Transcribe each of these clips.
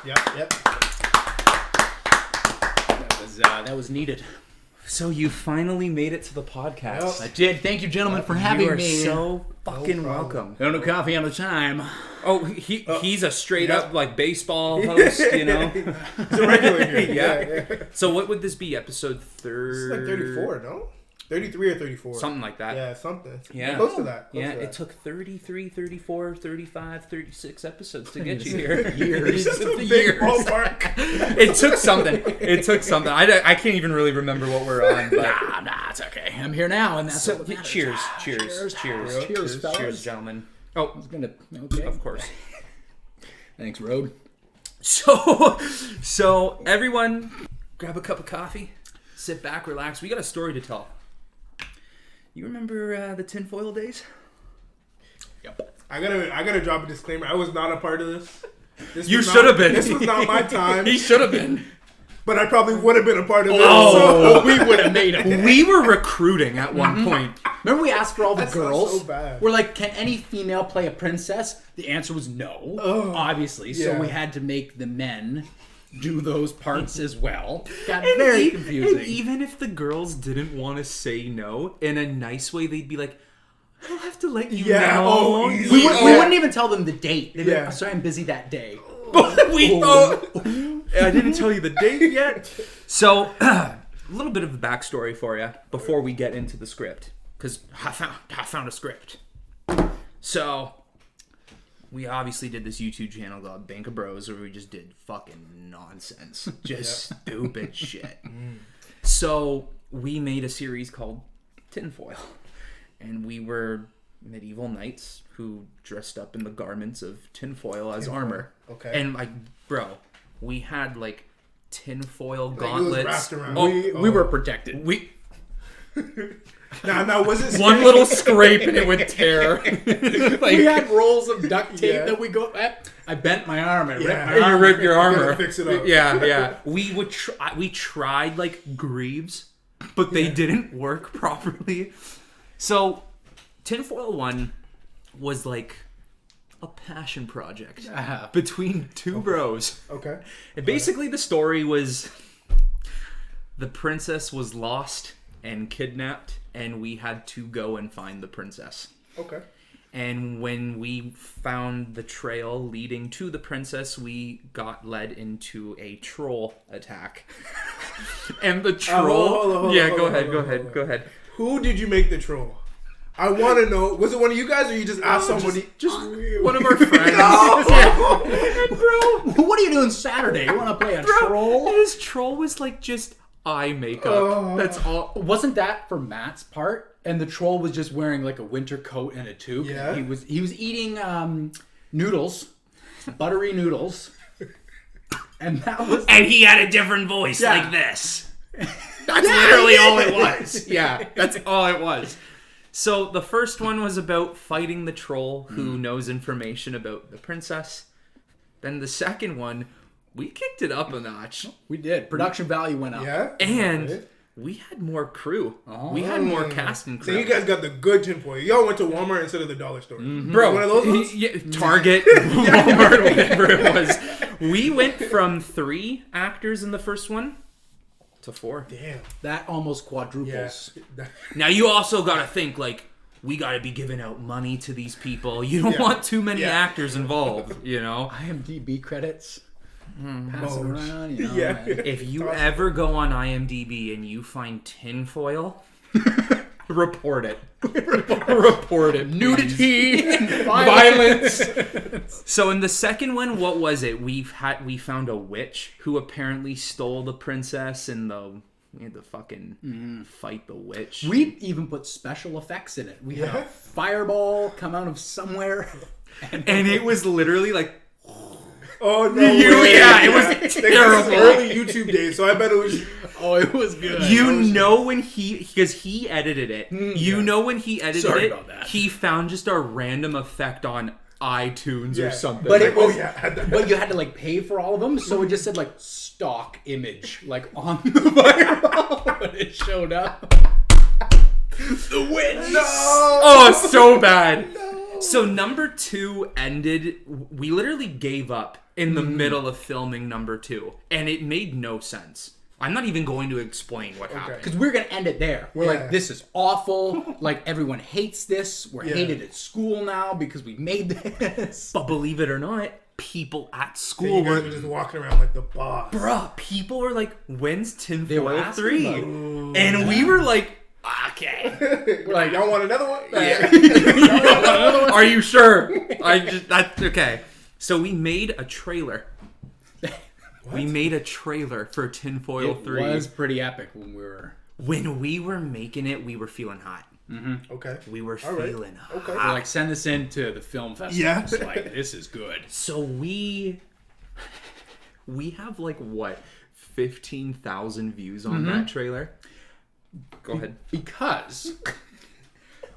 Yep. That was needed. So you finally made it to the podcast. I did. Thank you, gentlemen, for having You are me. so fucking welcome. Outta Coffee Outta Time. Oh, he's a straight up like baseball host, you know. It's a regular here. Yeah. So what would this be? Episode 30? It's like 34, no? 33 or 34. Something like that. Yeah, something. Yeah. Close to that. It took 33, 34, 35, 36 episodes to get you here. Years. Big ballpark. It took something. I can't even really remember what we're on. But Nah, it's okay. I'm here now, and that's so, what matters. cheers, fellas. cheers, gentlemen. Oh, Okay. of course. Thanks, Road. So everyone, grab a cup of coffee, sit back, relax. We got a story to tell. You remember the tinfoil days? Yep. I gotta drop a disclaimer. I was not a part of this. You should have been. This was not my time. He should have been. But I probably would have been a part of this. Oh, we would have made it. We were recruiting at one point. Remember we asked for all the That's girls? so bad. We're like, can any female play a princess? The answer was no, obviously. So Yeah. we had to make the men do those parts as well. Got very confusing. And even if the girls didn't want to say no, in a nice way, they'd be like, I'll have to let you know. Oh, we easy. wouldn't even tell them the date. They'd be Yeah. like, sorry, I'm busy that day. I didn't tell you the date yet. So, a little bit of a backstory for you before we get into the script. Because I found a script. So, we obviously did this YouTube channel called Bank of Bros where we just did fucking nonsense. Just stupid shit. So, we made a series called Tinfoil. And we were medieval knights who dressed up in the garments of tinfoil as armor. Okay. And like, bro, we had like tinfoil Like, it was gauntlets. wrapped around. We were protected. Now was it One little scrape and it would tear. We had rolls of duct tape Yeah. that we go. I bent my arm and ripped my Yeah. arm. You rip your armor. gotta fix it up. Yeah. We would we tried like greaves, but they didn't work properly. So, Tinfoil 1 was like a passion project between two bros. Okay. And basically, the story was the princess was lost and kidnapped, and we had to go and find the princess. Okay. And when we found the trail leading to the princess, we got led into a troll attack. And the troll... hold on. Go ahead. Who did you make the troll? I want to know. Was it one of you guys, or you just asked somebody? Just one of our friends. Bro, what are you doing Saturday? You want to play a troll? His troll was like just eye makeup. That's all. Wasn't that for Matt's part? And the troll was just wearing like a winter coat and a toque. Yeah. He was eating noodles, buttery noodles, and that was. And he had a different voice Yeah. like this. That's literally all it was. Yeah, that's all it was. So the first one was about fighting the troll who knows information about the princess. Then the second one, we kicked it up a notch. We did. Production value went up. Yeah. And Okay. we had more crew. We had more cast and So crew. you guys got the good tinfoil. Y'all went to Walmart instead of the dollar store. Bro, One of those ones? yeah, Target, Walmart, whatever it was. We went from 3 actors in the first one to 4. Damn. That almost quadruples. Yeah. Now you also got to think like we got to be giving out money to these people. You don't want too many actors involved, you know. IMDb credits. Passing around, you know. Yeah. If you ever go on IMDb and you find tinfoil, report it. Report it. Nudity, Violence. So in the second one, what was it? We found a witch who apparently stole the princess, and we had to fucking fight the witch. We even put special effects in it. We had a fireball come out of somewhere. And it was literally like, Oh no. yeah, it was Like, terrible. this is early YouTube days, so I bet it was. Oh, it was good. You know when because he edited it. You know when he edited Sorry it, about that. he found just a random effect on iTunes or Yeah. something. But it was, yeah. but you had to like pay for all of them, so it just said like stock image, like on the fireball when it showed up. The witch. No. Oh, it's so bad. So number 2 ended. We literally gave up in the middle of filming number 2, and it made no sense. I'm not even going to explain what happened. Because we're going to end it there. We're like, this is awful. Like, everyone hates this. We're hated at school now because we made this. But believe it or not, people at So school you guys were just walking around like the boss. Bruh, people were like, when's They were Tinfoil asking 3? about And we were like, okay. We're like, y'all want another one? Yeah. Are you sure? That's okay. So we made a trailer. We made a trailer for Tinfoil 3. It was pretty epic when we were... When we were making it, we were feeling hot. Mm-hmm. Okay. We were feeling hot. Okay. We're like, send this in to the film festival. Yeah. It's like, this is good. So we have like, what, 15,000 views on that trailer? Go ahead. Because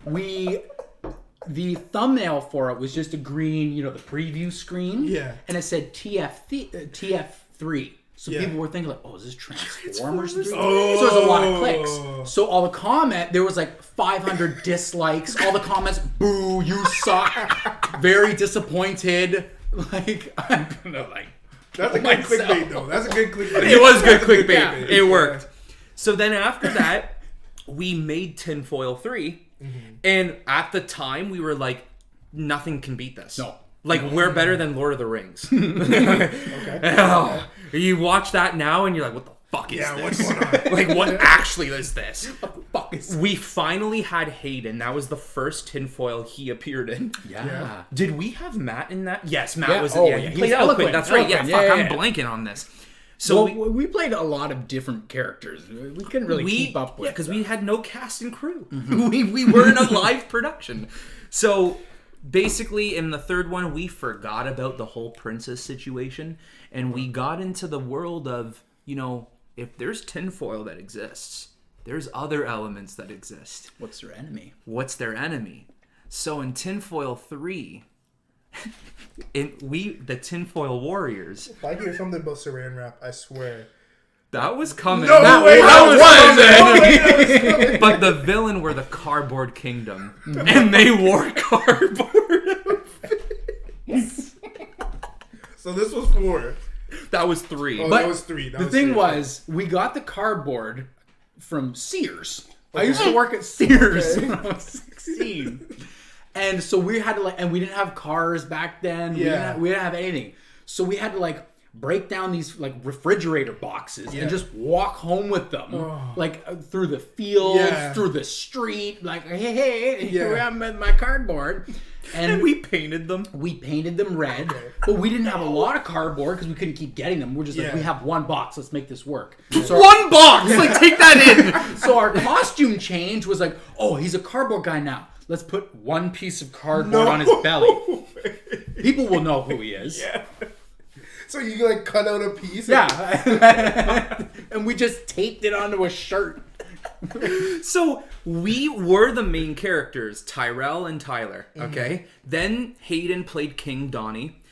the thumbnail for it was just a green, the preview screen. Yeah. And it said TF3. So people were thinking like, oh, is this Transformers 3? Oh. So there's a lot of clicks. So all the there was like 500 dislikes. All the comments, boo, you suck. Very disappointed. Like, I'm gonna like... That's a good clickbait though. That's a good clickbait. It was good clickbait. Yeah. It worked. So then after that, we made Tinfoil 3. And at the time, we were like, nothing can beat this. No. Like, we're better than Lord of the Rings. Okay. Oh, you watch that now and you're like, what the fuck is this? What's going on? Like, what actually is this? What the fuck is... We finally had Hayden. That was the first tinfoil he appeared in. Yeah. Did we have Matt in that? Yes, Matt was in Oh, yeah. yeah. He He played was Eloquent. Eloquent. That's right. Eloquent. Yeah, fuck, Yeah. I'm blanking on this. So we played a lot of different characters. We couldn't really keep up with. Yeah, because we had no cast and crew. We were in a live production. So basically, in the third one, we forgot about the whole princess situation, and we got into the world of, if there's tinfoil that exists, there's other elements that exist. What's their enemy? What's their enemy? So in Tinfoil 3, the Tinfoil Warriors. If I hear something about saran wrap, I swear. That was coming. No way, that was coming. But the villain were the Cardboard Kingdom, and they wore cardboard. So this was 4. That was 3. Oh, But that was 3. The thing was, we got the cardboard from Sears. I used to work at Sears when I was 16. And so we had to and we didn't have cars back then. Yeah. We didn't have anything. So we had to break down these refrigerator boxes and just walk home with them. Through the fields, through the street, hey, here I am with my cardboard. And we painted them. We painted them red, but we didn't have a lot of cardboard because we couldn't keep getting them. We're just we have one box. Let's make this work. So One box! Take that in! so our costume change was oh, he's a cardboard guy now. Let's put one piece of cardboard on his belly. People will know who he is. Yeah. So you cut out a piece? Yeah. And we just taped it onto a shirt. So we were the main characters, Tyrell and Tyler. Okay. Then Hayden played King Donnie.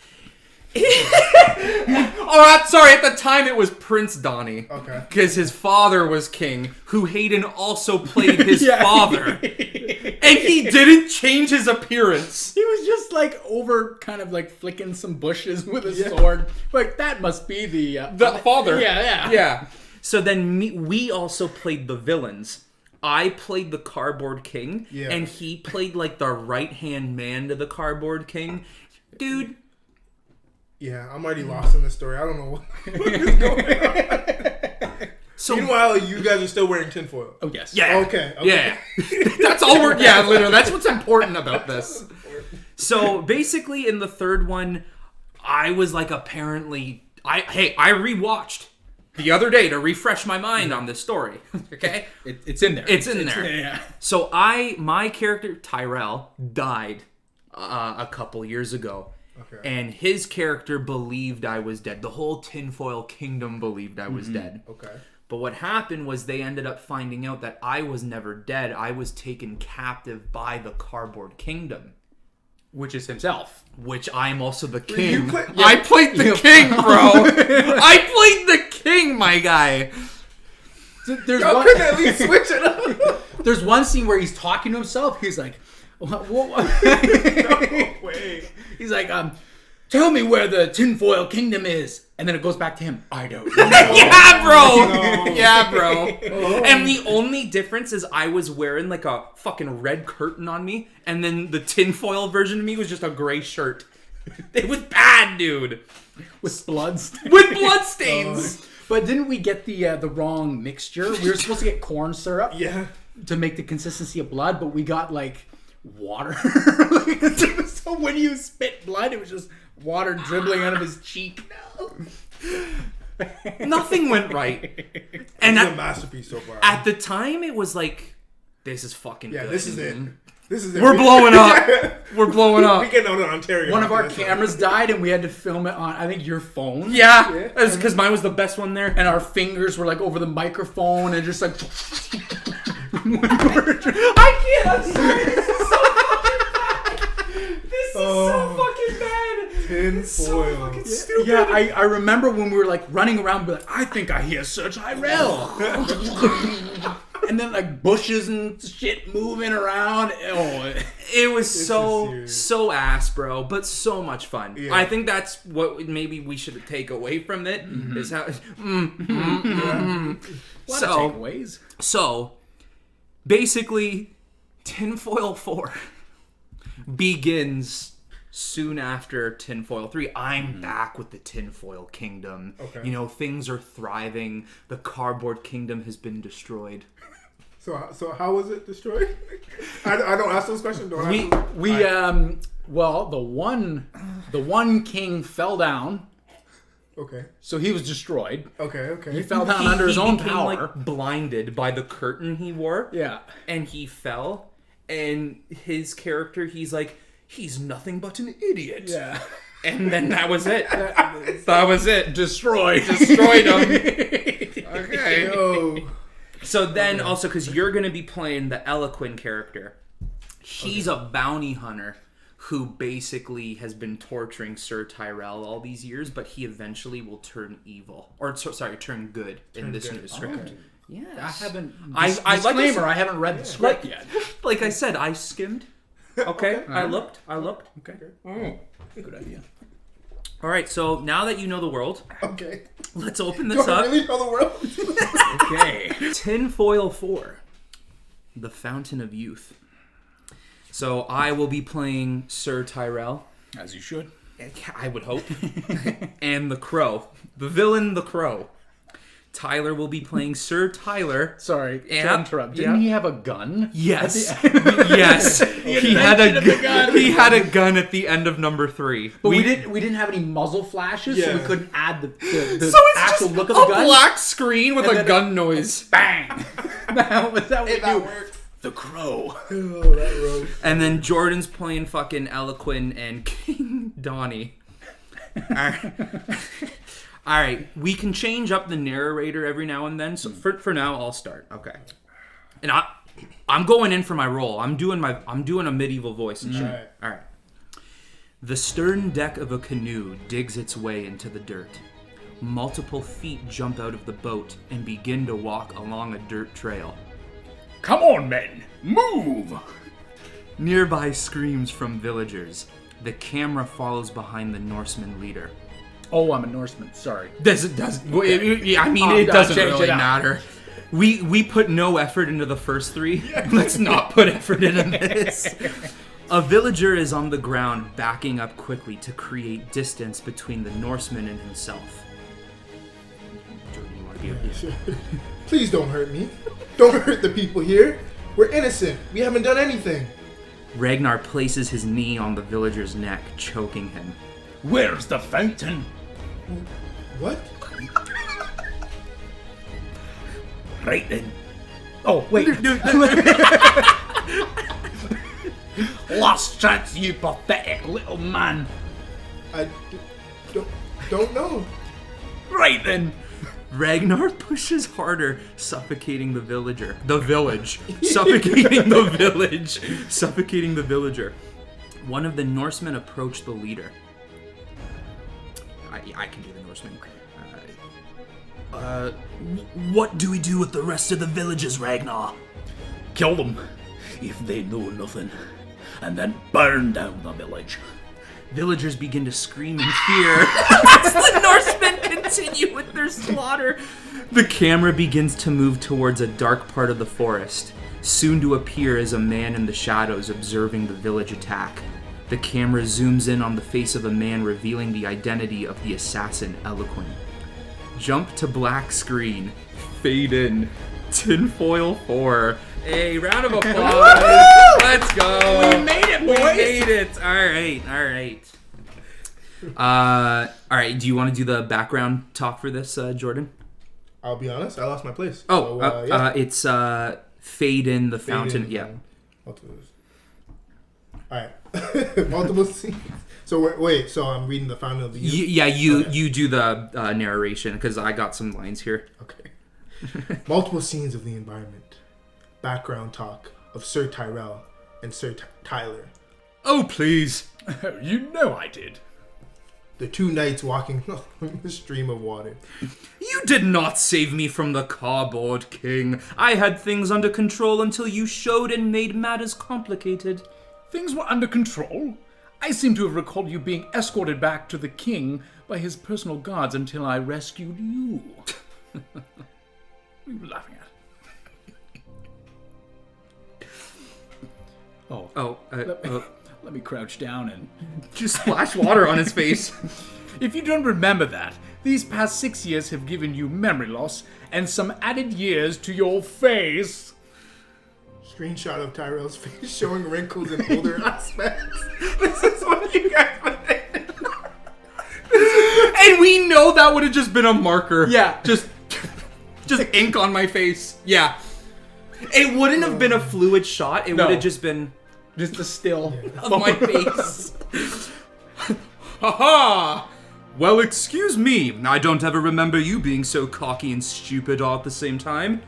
Sorry. At the time, it was Prince Donnie. Okay. Because his father was king, who Hayden also played his father, and he didn't change his appearance. He was just over, kind of flicking some bushes with a sword. That must be the father. Yeah. So then we also played the villains. I played the Cardboard King, and he played the right-hand man to the Cardboard King. Dude. Yeah, I'm already lost in this story. I don't know what is going on. So, meanwhile, you guys are still wearing tinfoil. Oh, yes. Yeah. Okay. Yeah. That's all we're... Yeah, literally. That's what's important about this. So, basically, in the third one, I was apparently... I rewatched the other day to refresh my mind on this story. Okay? It's in there. It's in there. Yeah. So, my character, Tyrell, died a couple years ago. Okay. And his character believed I was dead. The whole tinfoil kingdom believed I was dead. Okay. But what happened was they ended up finding out that I was never dead. I was taken captive by the Cardboard Kingdom. Which is himself. Which I am also the king. I played the king, bro. I played the king, my guy. Y'all couldn't at least switch it up. There's one scene where he's talking to himself. He's like, What? No way. He's like, tell me where the tinfoil kingdom is. And then it goes back to him. I don't know. Yeah, bro. No. Yeah, bro. And the only difference is I was wearing like a fucking red curtain on me, and then the tinfoil version of me was just a gray shirt. It was bad, dude. With blood stains. With blood stains. But didn't we get the wrong mixture? We were supposed to get corn syrup to make the consistency of blood, but we got like water. So when you spit blood, it was just water dribbling out of his cheek. Nothing went right. And it's a masterpiece so far. At the time, it was like, this is fucking good. This is it. This is it. We're blowing up. We're blowing up. We getting out of Ontario. One of our cameras died, and we had to film it on, I think, your phone. Yeah, because mine was the best one there. And our fingers were like over the microphone, and just like. I can't. I'm sorry. This is so fucking bad. This is so fucking bad. Tin foil. So fucking stupid. Yeah, I remember when we were like running around, like, I think I hear Sir Tyrell. And then like bushes and shit moving around. Oh, it was so ass, bro, but so much fun. Yeah. I think that's what maybe we should take away from it. Is how. takeaways. So, basically, Tinfoil 4 begins soon after Tinfoil 3. I'm back with the Tinfoil Kingdom. Okay. You know, things are thriving. The Cardboard Kingdom has been destroyed. So how was it destroyed? I don't ask those questions. Well, the one king fell down. Okay. So he was destroyed. Okay. He fell down under his own became, power. like, blinded by the curtain he wore. Yeah. And he fell. And his character, he's like, he's nothing but an idiot. Yeah. And then that was it. That was it. Destroyed him. Okay. Yo. So then also, because you're going to be playing the Eloquin character. He's a bounty hunter who basically has been torturing Sir Tyrell all these years, but he eventually will turn evil. Or, turn good in this new script. Oh. Yes. I haven't. Disclaimer, I haven't read the script yet. Like I said, I skimmed. Okay. I looked. Okay. Oh. Good idea. All right, so now that you know the world, Okay. let's open this up. Really know the world? Okay. Tinfoil 4, The Fountain of Youth. So I will be playing Sir Tyrell. As you should. I would hope. And the Crow. The villain, the Crow. Tyler will be playing Sir Tyler. Sorry to Yeah. interrupt. Didn't he have a gun? Yes. Yes. He had a gun. He had a gun at the end of number 3. But we didn't have any muzzle flashes, so we Yeah. couldn't add the So it's actual just look of the gun. a black screen with And a then gun noise. Bang! Was that what we do? worked. The Crow. Oh, that road. And then Jordan's playing fucking Eloquin and King Donnie. All right, we can change up the narrator every now and then. So for now, I'll start. Okay. And I'm going in for my role. I'm doing a medieval voice and shit. All right. The stern deck of a canoe digs its way into the dirt. Multiple feet jump out of the boat and begin to walk along a dirt trail. Come on, men. Move! Nearby screams from villagers. The camera follows behind the Norseman leader. Oh, I'm a Norseman. Sorry. It doesn't really matter. We put no effort into the first 3. Let's not put effort into this. A villager is on the ground, backing up quickly to create distance between the Norseman and himself. Jordan, you want to be up here? Please don't hurt me. Don't hurt the people here. We're innocent. We haven't done anything. Ragnar places his knee on the villager's neck, choking him. Where's the fountain? What? Right then. Oh, wait. Last chance, you pathetic little man. I don't know. Right then. Ragnar pushes harder, suffocating the villager. The village. Suffocating the village. Suffocating the villager. One of the Norsemen approached the leader. I can do the Norseman. What do we do with the rest of the villages, Ragnar? Kill them. If they know nothing, and then burn down the village. Villagers begin to scream in fear as the Norsemen continue with their slaughter. The camera begins to move towards a dark part of the forest, soon to appear as a man in the shadows observing the village attack. The camera zooms in on the face of a man, revealing the identity of the assassin, Eloquent. Jump to black screen. Fade in. Tinfoil 4. Hey, round of applause. Let's go. We made it, boys. We made it. All right. Do you want to do the background talk for this, Jordan? I'll be honest, I lost my place. Oh, so, yeah. It's fade in the fountain. Yeah. Alright. Multiple scenes. So wait, so I'm reading the Fountain of the Youth? You do the narration, because I got some lines here. Okay. Multiple scenes of the environment. Background talk of Sir Tyrell and Sir Tyler. Oh, please. You know I did. The two knights walking along the stream of water. You did not save me from the cardboard king. I had things under control until you showed and made matters complicated. Things were under control? I seem to have recalled you being escorted back to the king by his personal guards until I rescued you. What are you laughing at? Let me crouch down and just splash water on his face. If you don't remember that, these past 6 years have given you memory loss and some added years to your face. Screenshot of Tyrell's face showing wrinkles and older aspects. This is what you guys did. And we know that would have just been a marker. Yeah. Just ink on my face. Yeah. It wouldn't have been a fluid shot. It would have just been just a still of my face. Haha! Well, excuse me. I don't ever remember you being so cocky and stupid all at the same time.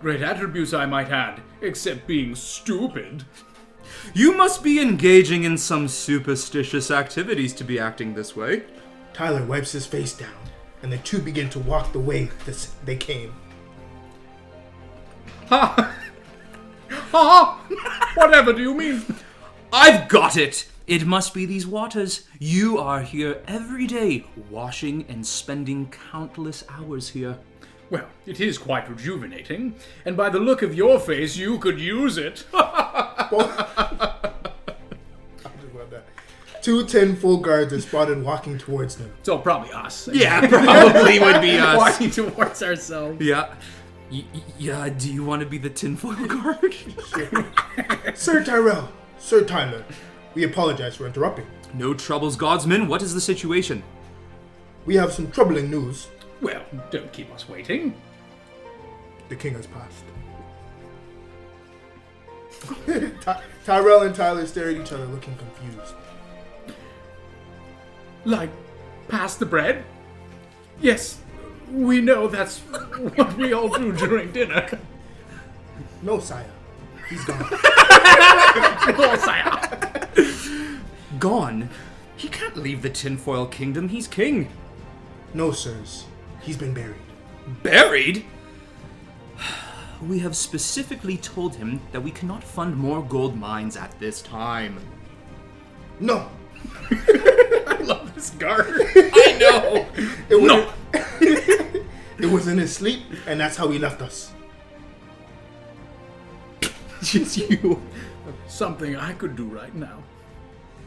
Great attributes I might add, except being stupid. You must be engaging in some superstitious activities to be acting this way. Tyler wipes his face down, and the two begin to walk the way they came. Ha! Ha! Whatever do you mean? I've got it! It must be these waters. You are here every day, washing and spending countless hours here. Well, it is quite rejuvenating, and by the look of your face, you could use it. Two 10 full guards are spotted walking towards them. So probably us. Yeah, probably would be us. Walking towards ourselves. Yeah. Yeah, do you want to be the tinfoil guard? Sir Tyrell, Sir Tyler, we apologize for interrupting. No troubles, Godsman. What is the situation? We have some troubling news. Well, don't keep us waiting. The king has passed. Tyrell and Tyler stare at each other looking confused. Like, pass the bread? Yes, we know that's what we all do during dinner. No, sire. He's gone. No, sire. Gone? He can't leave the tinfoil kingdom. He's king. No, sirs. He's been buried. Buried? We have specifically told him that we cannot fund more gold mines at this time. No. I love this guard. I know. No. It was in his sleep, and that's how he left us. Just you. Something I could do right now.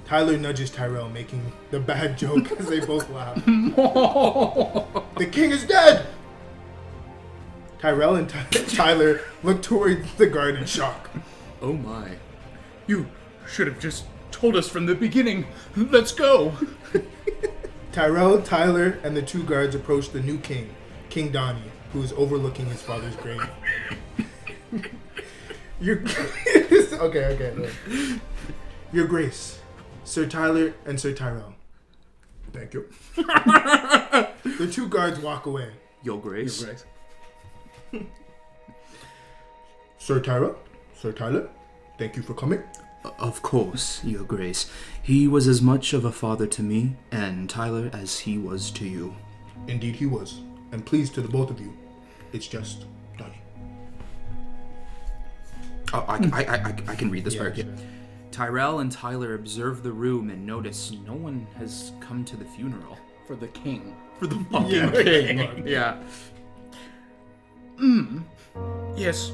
Tyler nudges Tyrell, making the bad joke as they both laugh. The king is dead! Tyrell and Tyler look toward the guard in shock. Oh my. You should have just told us from the beginning. Let's go. Tyrell, Tyler, and the two guards approach the new king, King Donnie, who is overlooking his father's grave. Okay. Your Grace, Sir Tyler and Sir Tyrell. Thank you. The two guards walk away. Your Grace. Your Grace. Sir Tyrell, Sir Tyler, thank you for coming. Of course, Your Grace. He was as much of a father to me and Tyler as he was to you. Indeed he was, and pleased to the both of you. It's just Donnie. Oh, I can read this part. Sure. Tyrell and Tyler observe the room and notice no one has come to the funeral. For the king. For the fucking king. Yeah. Yes.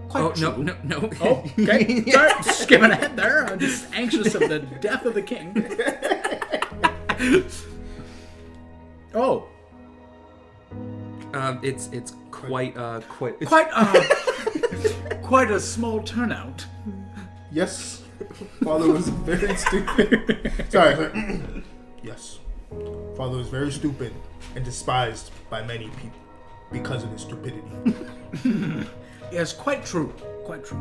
Quite true. No. Oh, okay. Sorry, skipping ahead there. I'm just anxious of the death of the king. Oh. It's quite quite a small turnout. Yes. Father was very stupid. Sorry. Yes. Father was very stupid and despised by many people because of his stupidity. Yes, quite true. Quite true.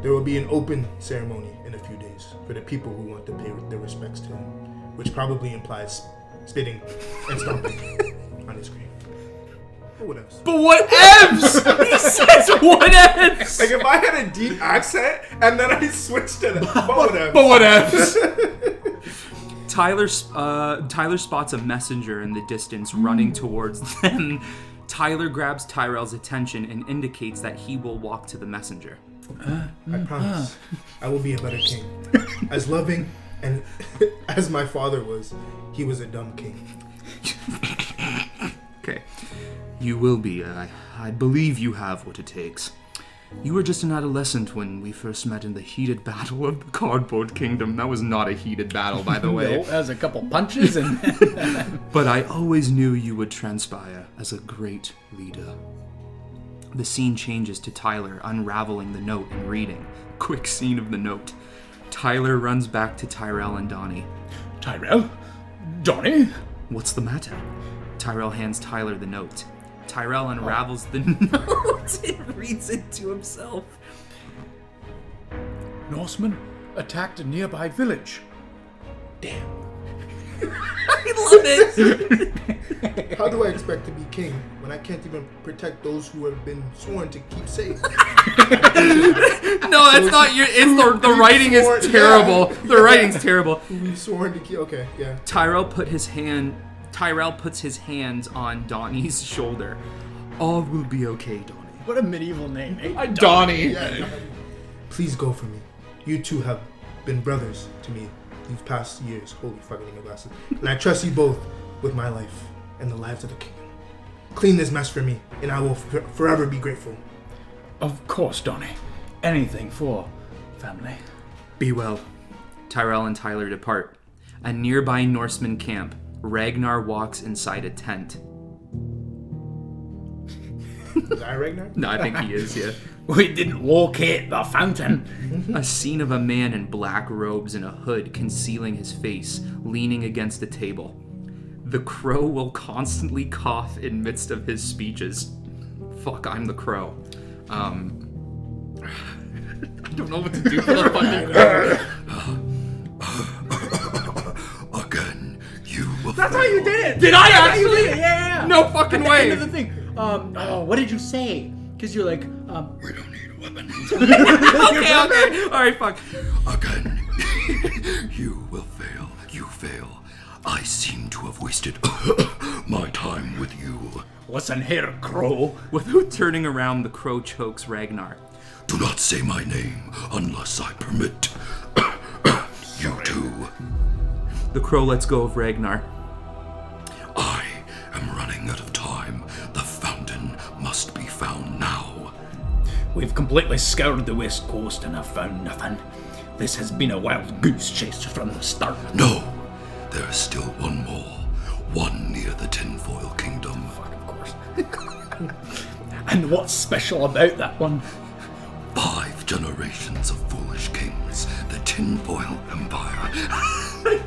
There will be an open ceremony in a few days for the people who want to pay their respects to him, which probably implies spitting and stomping on his grave. But what else? But what ifs? He says what ifs. Like if I had a deep accent and then I switched to that. But what ifs? Tyler spots a messenger in the distance running towards them. Tyler grabs Tyrell's attention and indicates that he will walk to the messenger. I promise I will be a better king. As loving and as my father was, he was a dumb king. Okay. You will be. I believe you have what it takes. You were just an adolescent when we first met in the heated battle of the Cardboard Kingdom. That was not a heated battle, by the way. No, that was a couple punches and... But I always knew you would transpire as a great leader. The scene changes to Tyler unraveling the note and reading. Quick scene of the note. Tyler runs back to Tyrell and Donnie. Tyrell? Donnie? What's the matter? Tyrell hands Tyler the note. Tyrell unravels the note and reads it to himself. Norsemen attacked a nearby village. Damn. I love it. How do I expect to be king when I can't even protect those who have been sworn to keep safe? No, that's not your. It's the writing is terrible. Yeah. The writing's terrible. We sworn to keep. Okay, yeah. Tyrell puts his hands on Donnie's shoulder. All will be okay, Donnie. What a medieval name, eh? Donnie. Yeah. Please go for me. You two have been brothers to me these past years. Holy fucking my glasses. And I trust you both with my life and the lives of the kingdom. Clean this mess for me, and I will forever be grateful. Of course, Donnie. Anything for family. Be well. Tyrell and Tyler depart. A nearby Norseman camp. Ragnar walks inside a tent. Is that Ragnar? No, I think he is, yeah. We didn't locate the fountain. A scene of a man in black robes and a hood concealing his face, leaning against a table. The crow will constantly cough in midst of his speeches. Fuck, I'm the crow. I don't know what to do for the fucking Again, you will That's how you did it. Did I actually? Yeah. No fucking At the way. end of the thing. What did you say? Because you're like, We don't need weapons. Okay. Alright, fuck. Again, you will fail. You fail. I seem to have wasted my time with you. listen here, crow. Without turning around, the crow chokes Ragnar. Do not say my name unless I permit. You too. The crow lets go of Ragnar. I am running out of time. The fountain must be found now. We've completely scoured the west coast and have found nothing. This has been a wild goose chase from the start. No, there is still one more. One near the Tinfoil Kingdom. Fuck, of course. And what's special about that one? 5 generations of foolish kings. The Tinfoil Empire.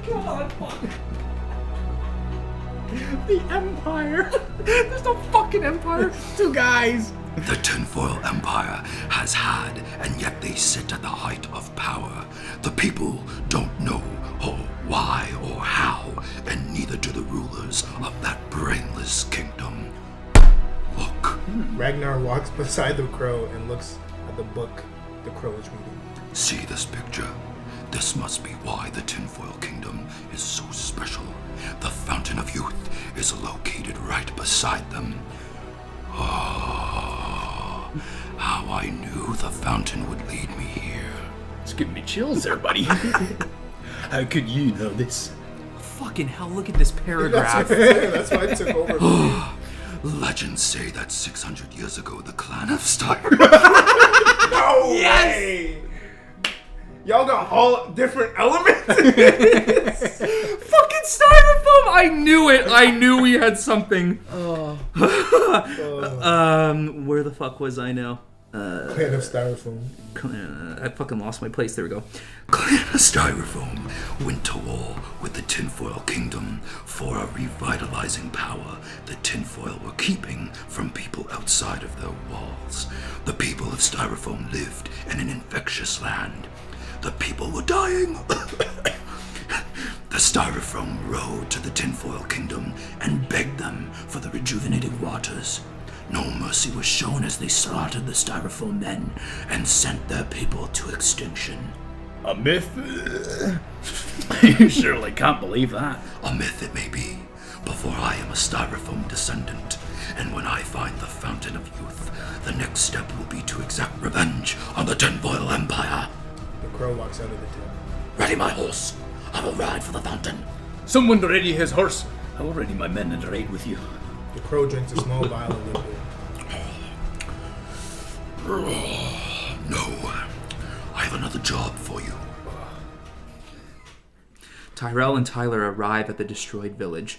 Come on, fuck. The Empire. There's no fucking Empire. 2 guys. The Tinfoil Empire has had, and yet they sit at the height of power. The people don't know why or how, and neither do the rulers of that brainless kingdom. Look. Ragnar walks beside the crow and looks at the book the crow is reading. See this picture? This must be why the Tinfoil Kingdom is so special. The Fountain of Youth is located right beside them. Oh, how I knew the fountain would lead me here. It's just giving me chills there, buddy. How could you know this? Fucking hell, look at this paragraph. That's why I took over. Legends say that 600 years ago, the clan of Styr... No way! Y'all got all different elements? Fucking styrofoam! I knew it! I knew we had something. Where the fuck was I now? Clan of Styrofoam. I fucking lost my place. There we go. Clan of Styrofoam went to war with the Tinfoil Kingdom for a revitalizing power the Tinfoil were keeping from people outside of their walls. The people of Styrofoam lived in an infectious land. The people were dying. The Styrofoam rode to the Tinfoil Kingdom and begged them for the rejuvenated waters. No mercy was shown as they slaughtered the Styrofoam men and sent their people to extinction. A myth? You surely can't believe that. A myth it may be, for I am a Styrofoam descendant, and when I find the Fountain of Youth, the next step will be to exact revenge on the Tinfoil Empire. The crow walks out of the tent. Ready my horse. I will ride for the fountain. Someone ready his horse. I will ready my men and ride with you. The crow drinks a small vial of liquid. No, I have another job for you. Tyrell and Tyler arrive at the destroyed village.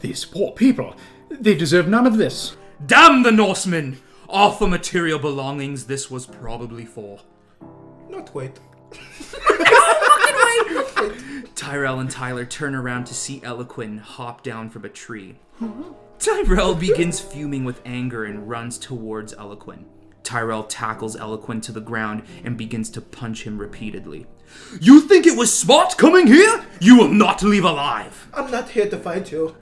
These poor people, they deserve none of this. Damn the Norsemen! All for material belongings this was probably for. Not quite. Tyrell and Tyler turn around to see Eloquin hop down from a tree. Tyrell begins fuming with anger and runs towards Eloquin. Tyrell tackles Eloquin to the ground and begins to punch him repeatedly. You think it was smart coming here? You will not leave alive. I'm not here to fight you.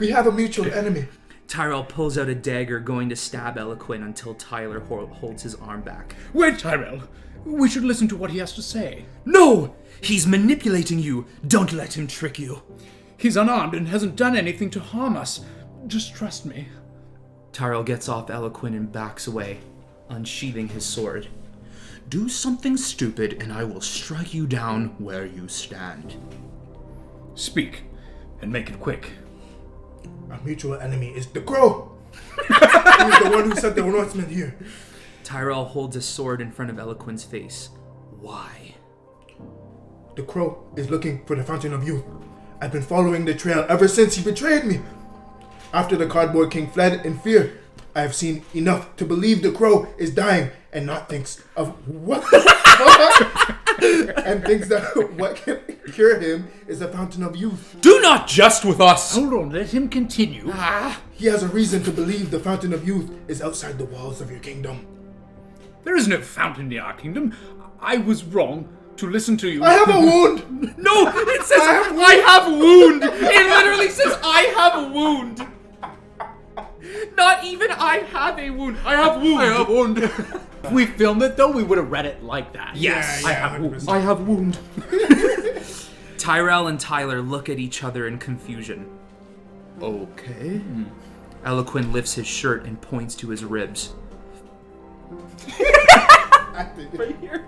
We have a mutual enemy. Tyrell pulls out a dagger, going to stab Eloquin until Tyler holds his arm back. Wait, Tyrell. We should listen to what he has to say. No! He's manipulating you. Don't let him trick you. He's unarmed and hasn't done anything to harm us. Just trust me. Tyrell gets off Eloquin and backs away, unsheathing his sword. Do something stupid and I will strike you down where you stand. Speak, and make it quick. Our mutual enemy is the crow. He's the one who sent the Norsemen here. Tyrell holds a sword in front of Eloquin's face. Why? The crow is looking for the Fountain of Youth. I've been following the trail ever since he betrayed me. After the Cardboard King fled in fear, I have seen enough to believe the crow is dying and not thinks of what and thinks that what can cure him is the Fountain of Youth. Do not jest with us! Hold on, let him continue. He has a reason to believe the Fountain of Youth is outside the walls of your kingdom. There is no fountain in our kingdom. I was wrong to listen to you. I have a wound! No, it says I have wound! It literally says I have a wound! Not even I have a wound. I have wound. I have wound. If we filmed it though, we would have read it like that. Yes. Yeah, I have 100%. wound. I have wound. Tyrell and Tyler look at each other in confusion. Okay. Eloquin lifts his shirt and points to his ribs. Right here.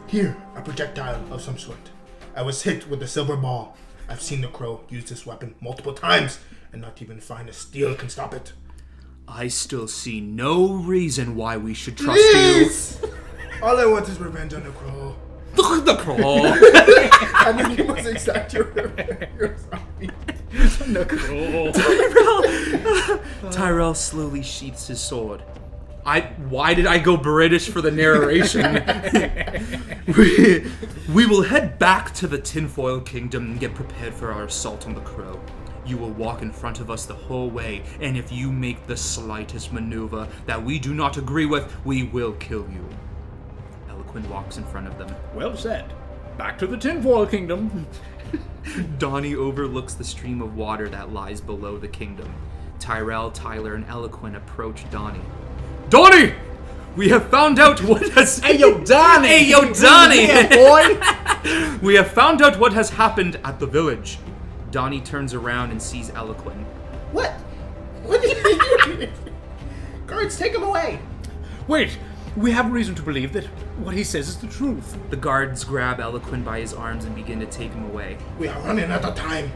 Here, a projectile of some sort. I was hit with a silver ball. I've seen the crow use this weapon multiple times, and not even fine as steel can stop it. I still see no reason why we should trust Please! All I want is revenge on the crow. you. The crow. And then you must exact your revenge on me. The crow. Tyrell slowly sheaths his sword. Why did I go British for the narration? we will head back to the Tinfoil Kingdom and get prepared for our assault on the crow. You will walk in front of us the whole way, and if you make the slightest maneuver that we do not agree with, we will kill you. Eloquin walks in front of them. Well said. Back to the Tinfoil Kingdom. Donnie overlooks the stream of water that lies below the kingdom. Tyrell, Tyler, and Eloquin approach Donnie. Donnie! We have found out what has... Hey, yo, Donnie! Hey, yo, Donnie! Yeah, boy! We have found out what has happened at the village. Donnie turns around and sees Eloquin. What? What did you do? Guards, take him away! Wait, we have reason to believe that what he says is the truth. The guards grab Eloquin by his arms and begin to take him away. We are running out of time.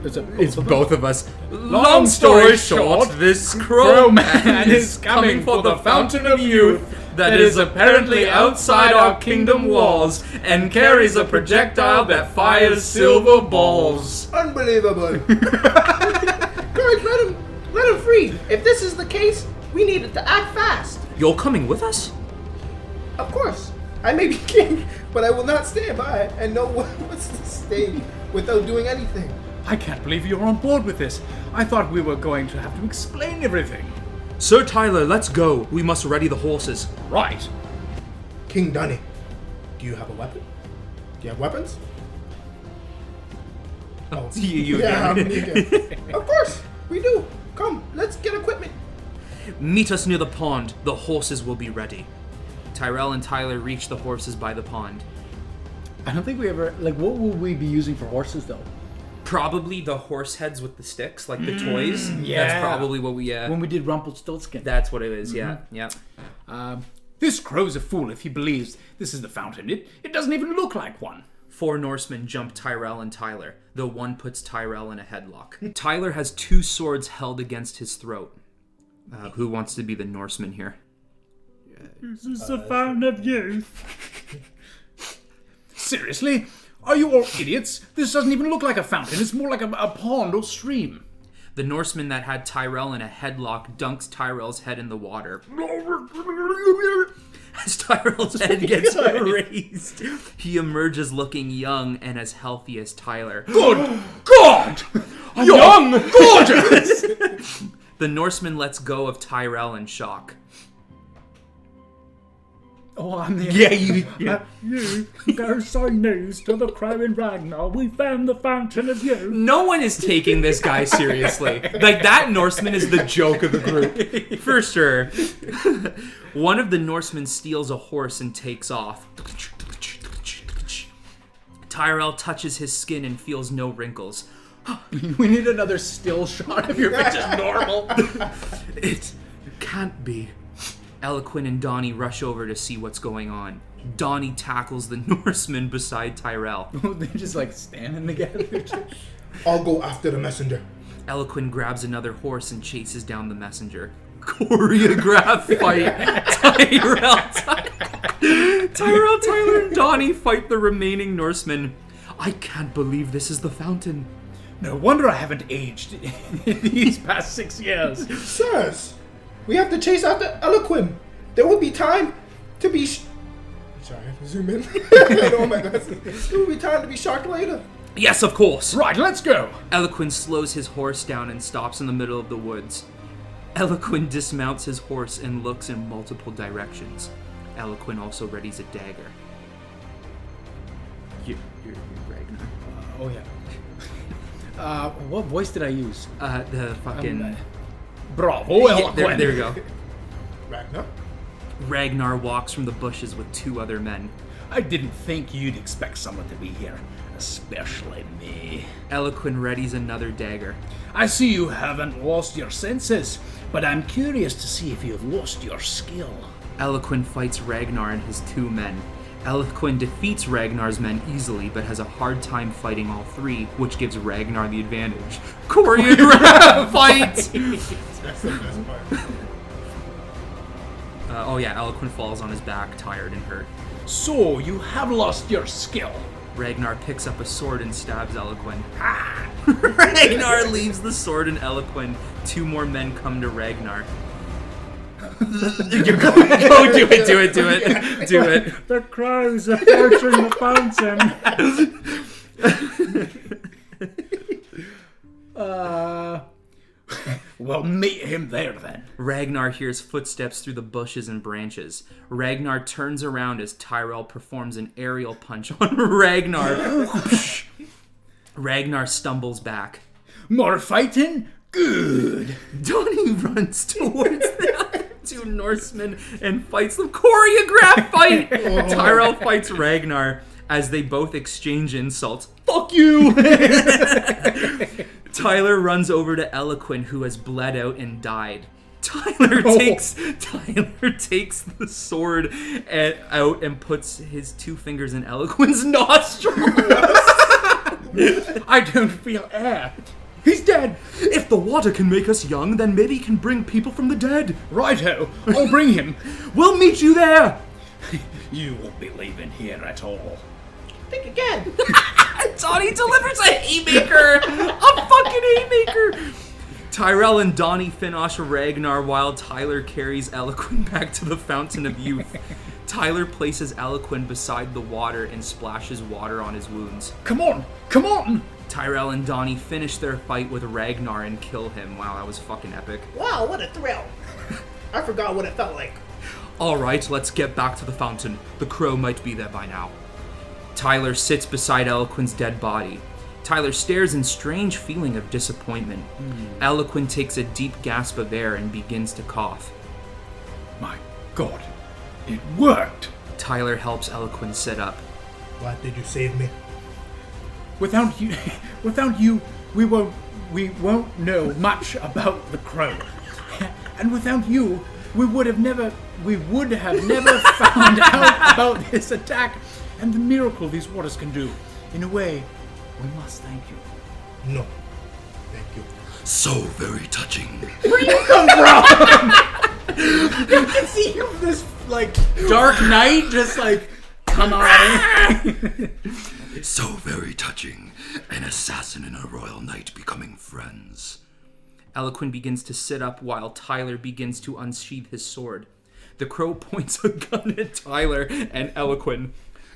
It's both of us. Long story short, this crow man is coming for the fountain of youth that is apparently outside our kingdom walls and carries a projectile that fires silver balls. Unbelievable. Guards, let him free. If this is the case, we need to act fast. You're coming with us? Of course. I may be king, but I will not stand by and know what's to stay without doing anything. I can't believe you're on board with this. I thought we were going to have to explain everything. Sir Tyler, let's go. We must ready the horses. Right. King Dunny, do you have a weapon? Do you have weapons? Oh, You yeah, again. me again. Of course, we do. Come, let's get equipment. Meet us near the pond. The horses will be ready. Tyrell and Tyler reach the horses by the pond. I don't think we ever... Like, what will we be using for horses, though? Probably the horse heads with the sticks, like the toys. yeah. That's probably what we... When we did Rumpelstiltskin. That's what it is, yeah. Yeah. This crow's a fool if he believes this is the fountain. It doesn't even look like one. 4 Norsemen jump Tyrell and Tyler, though one puts Tyrell in a headlock. Tyler has 2 swords held against his throat. Who wants to be the Norseman here? This is the fountain of youth. Seriously? Are you all idiots? This doesn't even look like a fountain. It's more like a pond or stream. The Norseman that had Tyrell in a headlock dunks Tyrell's head in the water. As Tyrell's head gets raised, he emerges looking young and as healthy as Tyler. Good God! Young! Gorgeous! The Norseman lets go of Tyrell in shock. Oh, I'm the... Yeah, you... You go say news to the crow in Ragnar. We found the fountain of youth. No one is taking this guy seriously. Like, that Norseman is the joke of the group. For sure. One of the Norsemen steals a horse and takes off. Tyrell touches his skin and feels no wrinkles. We need another still shot of your bitch is normal. It can't be. Eloquin and Donnie rush over to see what's going on. Donnie tackles the Norseman beside Tyrell. They're just like standing together. I'll go after the messenger. Eloquin grabs another horse and chases down the messenger. Choreographed fight. Tyrell, Tyler, and Donnie fight the remaining Norsemen. I can't believe this is the fountain. No wonder I haven't aged in these past 6 years. Sirs, we have to chase after Eloquin. There will be time to be... Sorry, I have to zoom in. I know my glasses. There will be time to be shocked later. Yes, of course. Right, let's go. Eloquin slows his horse down and stops in the middle of the woods. Eloquin dismounts his horse and looks in multiple directions. Eloquin also readies a dagger. You're Ragnar. Oh, yeah. What voice did I use? The fucking... Bravo, Yeah, Eloquin. there we go. Ragnar? Ragnar walks from the bushes with 2 other men. I didn't think you'd expect someone to be here, especially me. Eloquin readies another dagger. I see you haven't lost your senses, but I'm curious to see if you've lost your skill. Eloquin fights Ragnar and his 2 men. Eloquin defeats Ragnar's men easily, but has a hard time fighting all 3, which gives Ragnar the advantage. Choreographed fight! That's the best part. Eloquin falls on his back, tired and hurt. So, you have lost your skill. Ragnar picks up a sword and stabs Eloquin. Ha! Ragnar leaves the sword in Eloquin. 2 more men come to Ragnar. Go do it. The crows approaching the fountain. Well, meet him there then. Ragnar hears footsteps through the bushes and branches. Ragnar turns around as Tyrell performs an aerial punch on Ragnar. Ragnar stumbles back. More fighting? Good. Donnie runs towards the 2 Norsemen and fights them. Choreographed fight! Tyrell fights Ragnar as they both exchange insults. Fuck you! Tyler runs over to Eloquin, who has bled out and died. Tyler takes the sword out and puts his 2 fingers in Eloquin's nostrils. I don't feel air. He's dead. If the water can make us young, then maybe it can bring people from the dead. Righto, I'll bring him. We'll meet you there. You won't be leaving here at all. Think again. Donnie delivers a haymaker. A fucking haymaker. Tyrell and Donnie finish Ragnar while Tyler carries Eloquin back to the Fountain of Youth. Tyler places Eloquin beside the water and splashes water on his wounds. Come on, come on! Tyrell and Donnie finish their fight with Ragnar and kill him. Wow, that was fucking epic. Wow, what a thrill. I forgot what it felt like. Alright, let's get back to the fountain. The crow might be there by now. Tyler sits beside Eloquin's dead body. Tyler stares in strange feeling of disappointment. Eloquin takes a deep gasp of air and begins to cough. My God, it worked! Tyler helps Eloquin sit up. Why did you save me? Without you, we won't know much about the crow. And without you, we would have never found out about this attack and the miracle these waters can do. In a way, we must thank you. No. Thank you. So very touching. Where do you come from? You can see him this, like, dark night, just like, come on. So very touching. An assassin and a royal knight becoming friends. Eloquin begins to sit up while Tyler begins to unsheath his sword. The crow points a gun at Tyler and Eloquin.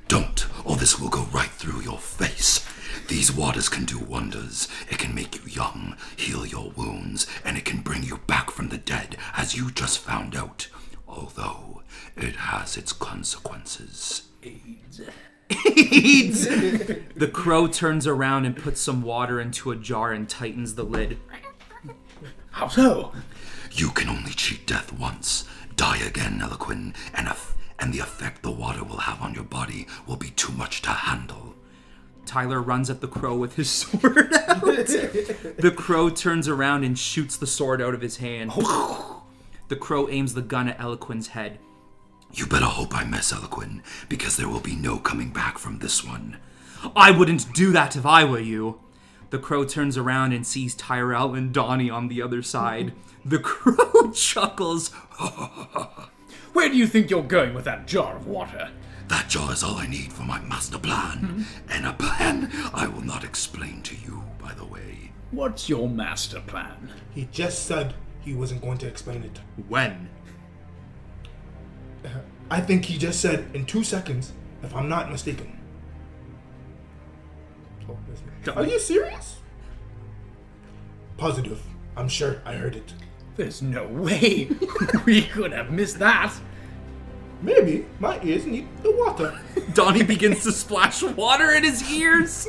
Don't, or this will go right through your face. These waters can do wonders. It can make you young, heal your wounds, and it can bring you back from the dead, as you just found out. Although, it has its consequences. AIDS. The crow turns around and puts some water into a jar and tightens the lid. How so? You can only cheat death once. Die again, Eloquin, and the effect the water will have on your body will be too much to handle. Tyler runs at the crow with his sword out. The crow turns around and shoots the sword out of his hand. The crow aims the gun at Eloquin's head. You better hope I miss, Eloquin, because there will be no coming back from this one. I wouldn't do that if I were you. The crow turns around and sees Tyrell and Donnie on the other side. The crow chuckles. Where do you think you're going with that jar of water? That jar is all I need for my master plan. And a plan I will not explain to you, by the way. What's your master plan? He just said he wasn't going to explain it. When? I think he just said in 2 seconds, if I'm not mistaken. Oh, that's me. Are you serious? Positive. I'm sure I heard it. There's no way we could have missed that. Maybe my ears need the water. Donnie begins to splash water in his ears.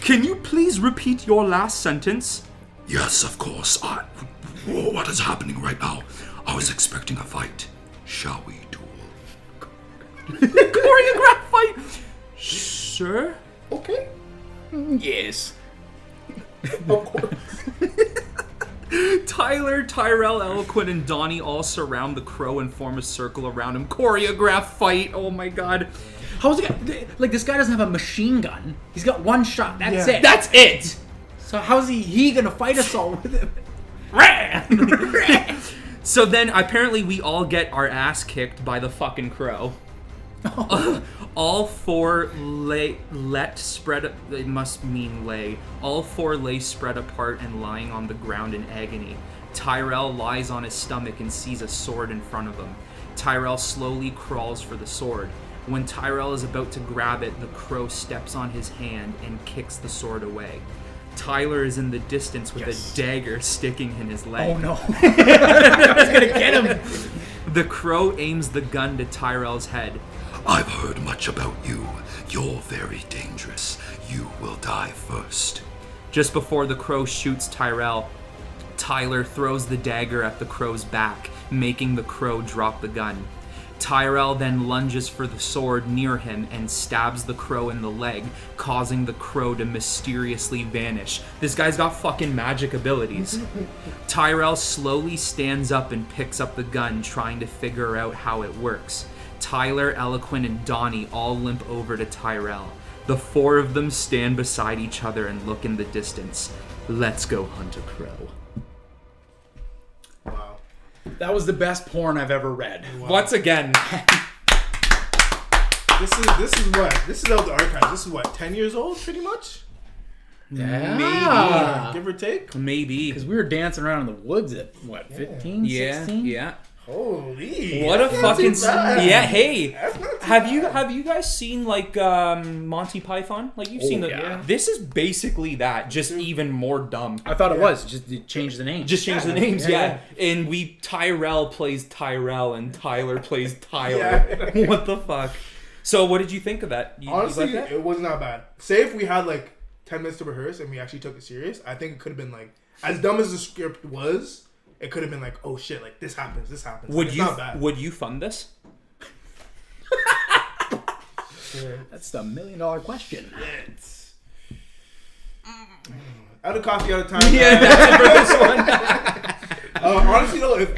Can you please repeat your last sentence? Yes, of course. What is happening right now? I was expecting a fight. Shall we duel? Choreographed fight? Sure. Okay. Yes. Of course. Tyler, Tyrell, Eloquin, and Donnie all surround the crow and form a circle around him. Choreographed fight. Oh my god. How's it? Like, this guy doesn't have a machine gun. He's got one shot. That's it. That's it. So how's he gonna fight us all with it? So then, apparently, we all get our ass kicked by the fucking crow. All four spread. It must mean lay. All four lay spread apart and lying on the ground in agony. Tyrell lies on his stomach and sees a sword in front of him. Tyrell slowly crawls for the sword. When Tyrell is about to grab it, the crow steps on his hand and kicks the sword away. Tyler is in the distance with a dagger sticking in his leg. Oh no. I was gonna get him. The crow aims the gun to Tyrell's head. I've heard much about you. You're very dangerous. You will die first. Just before the crow shoots Tyrell, Tyler throws the dagger at the crow's back, making the crow drop the gun. Tyrell then lunges for the sword near him and stabs the crow in the leg, causing the crow to mysteriously vanish. This guy's got fucking magic abilities. Tyrell slowly stands up and picks up the gun, trying to figure out how it works. Tyler, Eloquent, and Donnie all limp over to Tyrell. The four of them stand beside each other and look in the distance. Let's go hunt a crow. Wow. That was the best porn I've ever read. Wow. Once again. This is what? This is out the archives. This is what? 10 years old, pretty much? Yeah. Give or take? Maybe. Because we were dancing around in the woods at, what, 15, 16? Yeah. Holy. What a fucking... Yeah, hey. That's not Have you guys seen, like, Monty Python? Like, you've seen the... yeah. This is basically that, just even more dumb. I thought it was. Just you changed the name. Just change the names, yeah. And Tyrell plays Tyrell and Tyler plays Tyler. Yeah. What the fuck? So what did you think of that? Honestly, you like that? it was not bad. Say if we had like 10 minutes to rehearse and we actually took it serious, I think it could have been like, as dumb as the script was, it could have been like, oh shit, like this happens. Would It's not bad. Would you fund this? That's the $1 million question. Outta Coffee Outta Time. Yeah, that's it for this one. Honestly though, if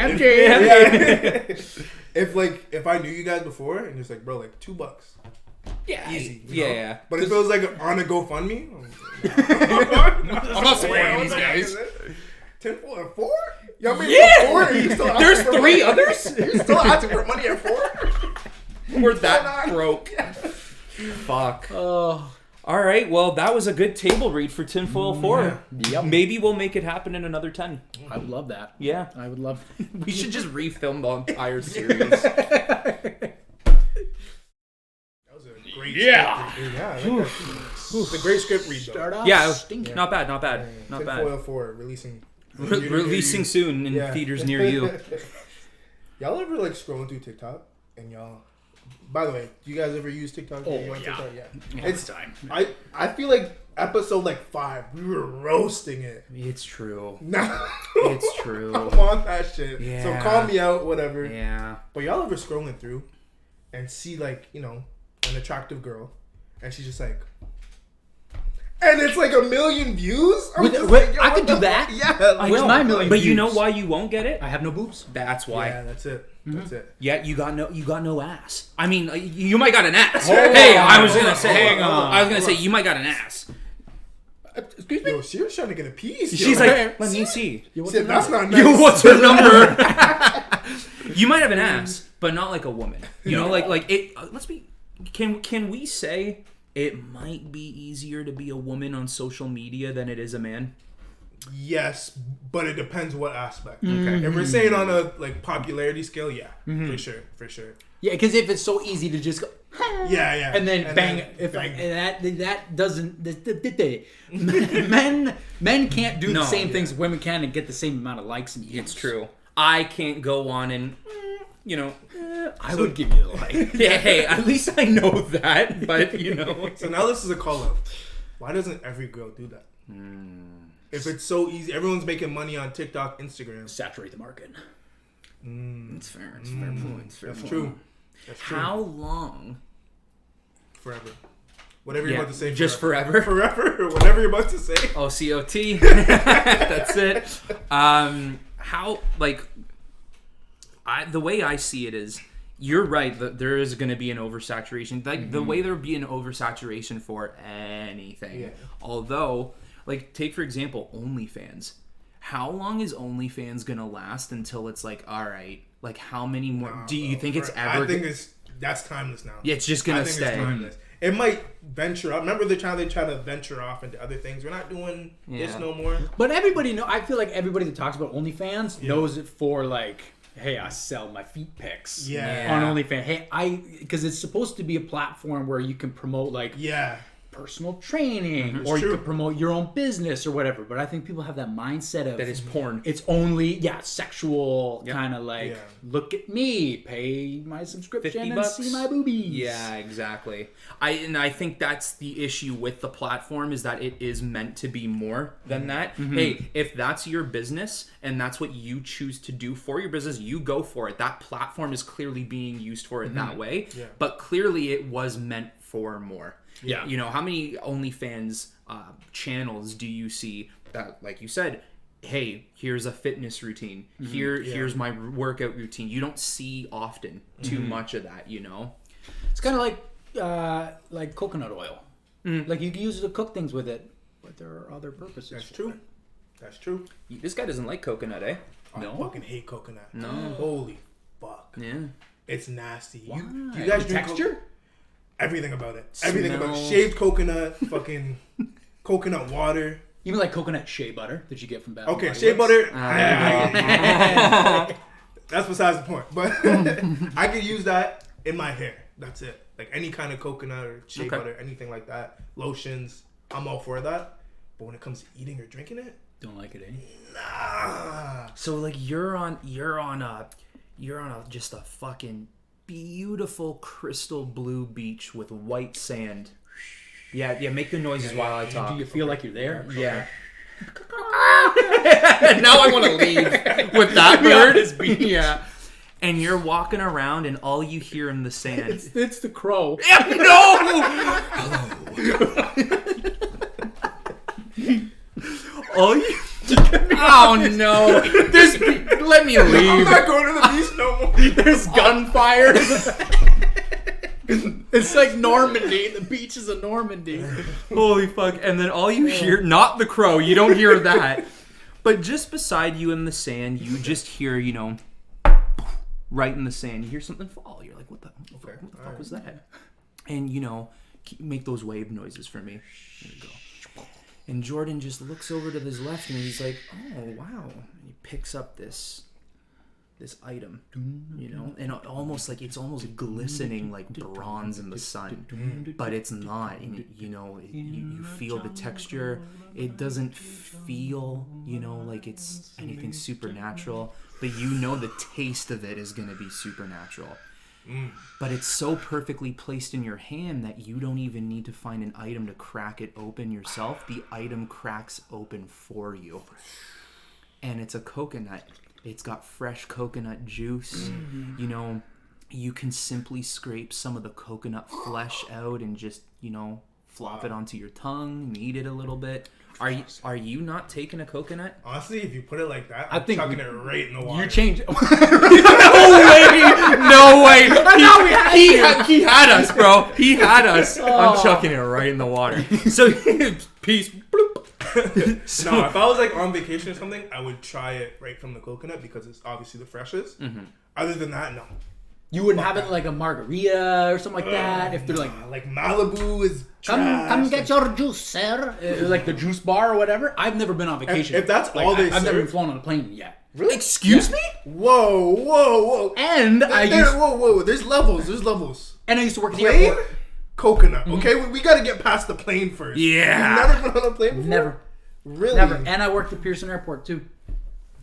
I knew you guys before and it's like, bro, like $2. Yeah, Easy. You know? yeah. But if it was like on a GoFundMe, I'm not supporting these guys. 10 for 4? Y'all made Yeah. 4 and you still There's asking for 3 money? others. You're still asking for money at 4? We're that broke. Fuck. Oh. All right. Well, that was a good table read for Tinfoil 4. Yep. Maybe we'll make it happen in another 10. I would love that. Yeah. I would love We should just refilm the entire series. That was a great script. Yeah, I like that. It's a great script read though. Start off Yeah, stinking. not bad. Not bad. Tinfoil 4 releasing. Releasing soon in theaters near you. Y'all ever like scrolling through TikTok and y'all? By the way, do you guys ever use TikTok? Oh, You on yeah. TikTok? Yeah. It's time. I feel like episode like 5, we were roasting it. It's true. Nah. It's true. I'm on that shit. Yeah. So call me out, whatever. Yeah. But y'all ever scrolling through and see like, you know, an attractive girl and she's just like, and it's like 1 million views? I'm just like, yo, I what could do the that. fuck? Yeah. Like, With my million But you views. know why you won't get it? I have no boobs. That's why. Yeah, that's it. That's it. Yeah, you got no ass. I mean, you might got an ass. Hold Hey, on, I was hold gonna on, say. hold on, I was gonna say you might got an ass. Excuse me? Yo, she was trying to get a piece. She's yo. like, let me see. Shit, that's not nice. Yo, what's her number? You might have an ass, but not like a woman. You know, like it. Let's be. Can we say it might be easier to be a woman on social media than it is a man? Yes, but it depends what aspect. Okay. If we're saying on a like popularity scale, yeah, for sure. Yeah, because if it's so easy to just go, Yeah. and then bang, that doesn't. Men can't do the same things women can and get the same amount of likes and views. It's true. I can't go on and, you know. I would give you a like. Yeah, hey, at least I know that. But you know. So now this is a call out. Why doesn't every girl do that? If it's so easy, everyone's making money on TikTok, Instagram. Saturate the market. It's fair. It's fair point. It's fair That's point. true. That's true. How long? Forever. Whatever you're about to say. Just forever. Forever. Whatever you're about to say. OCOT. That's it. How, like, the way I see it is, you're right, that there is going to be an oversaturation. Like, the way there would be an oversaturation for anything. Yeah. Although, like, take, for example, OnlyFans. How long is OnlyFans going to last until it's like, all right, like, how many more... do you think it's ever... I think that's timeless now. Yeah, it's just going to It's stay. timeless. It might venture out. Remember they try to venture off into other things. We're not doing this no more. But everybody know. I feel like everybody that talks about OnlyFans knows it for like, hey, I sell my feet pics. Yeah. On OnlyFans. Hey, because it's supposed to be a platform where you can promote like personal training, or you could promote your own business or whatever. But I think people have that mindset of That is porn. It's only sexual kind of like look at me, pay my subscription and see my boobies. Yeah, exactly. I think that's the issue with the platform, is that it is meant to be more than that. Hey, if that's your business and that's what you choose to do for your business, you go for it. That platform is clearly being used for it that way. Yeah. But clearly it was meant for more. Yeah. You know, how many OnlyFans channels do you see that, like you said, hey, here's a fitness routine. Here's my workout routine. You don't see often too much of that, you know? It's kind of like coconut oil. Like you can use it to cook things with it, but there are other purposes. That's true. That's true. This guy doesn't like coconut, eh? I fucking hate coconut. No. Holy fuck. Yeah. It's nasty. Why? You guys The drink texture? Everything about it. Everything about it. Shaved coconut, fucking coconut water. Even like coconut shea butter that you get from Bath and Okay, Body shea Works. butter. That's besides the point. But I could use that in my hair. That's it. Like any kind of coconut or shea butter, anything like that. Lotions. I'm all for that. But when it comes to eating or drinking it, don't like it, eh? Nah. So like you're on just a fucking beautiful crystal blue beach with white sand. Yeah, make the noises while I talk. Do you feel like you're there? Yeah. Now I want to leave with that bird. Yeah. And you're walking around and all you hear in the sand. It's the crow. No! All you... Oh no! Let me leave. I'm not going to the beach no more. There's gunfire. It's like Normandy. The beach is a Normandy. Holy fuck. And then all you hear, not the crow, you don't hear that. But just beside you in the sand, you just hear, you know, right in the sand, you hear something fall. You're like, what the fuck was that? And, you know, make those wave noises for me. There you go. And Jordan just looks over to his left and he's like, oh, wow. And he picks up this item, you know, and it's almost glistening like bronze in the sun, but it's not. And you know, you feel the texture. It doesn't feel, you know, like it's anything supernatural, but you know the taste of it is going to be supernatural. But it's so perfectly placed in your hand that you don't even need to find an item to crack it open yourself. The item cracks open for you, and it's a coconut. It's got fresh coconut juice. You know, you can simply scrape some of the coconut flesh out and just, you know, flop it onto your tongue and eat it a little bit. Are you not taking a coconut? Honestly, if you put it like that, I'm chucking it right in the water. You change it. No way! He had us, bro. He had us. I'm chucking it right in the water. So, peace. Bloop. No, if I was like on vacation or something, I would try it right from the coconut because it's obviously the freshest. Other than that, no. You wouldn't have it like a margarita or something like that if they're like Malibu is trash. Come get your juice, sir. Like the juice bar or whatever. I've never been on vacation. If that's like, all they I've never serve? been flown on a plane yet. Really? Excuse me? Whoa. And whoa. There's levels. And I used to work at the Plane? airport. Coconut. Okay, we got to get past the plane first. Yeah. You've never been on a plane before? Never. Really? Never. And I worked at Pearson Airport too.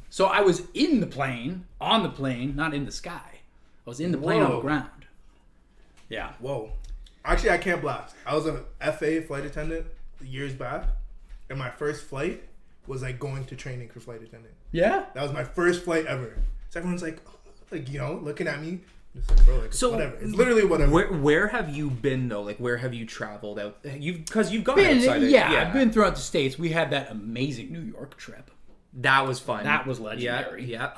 So I was in the plane, on the plane, not in the sky. I was in the plane on the ground. Yeah. Whoa. Actually, I can't blast. I was a FA flight attendant years back, and my first flight was like going to training for flight attendant. Yeah? That was my first flight ever. So everyone's like, you know, looking at me. Just like, bro, like, So whatever. It's literally whatever. Where have you been though? Like, where have you traveled out? Because you've gone outside. I've been throughout the States. We had that amazing New York trip. That was fun. That was legendary. Yeah.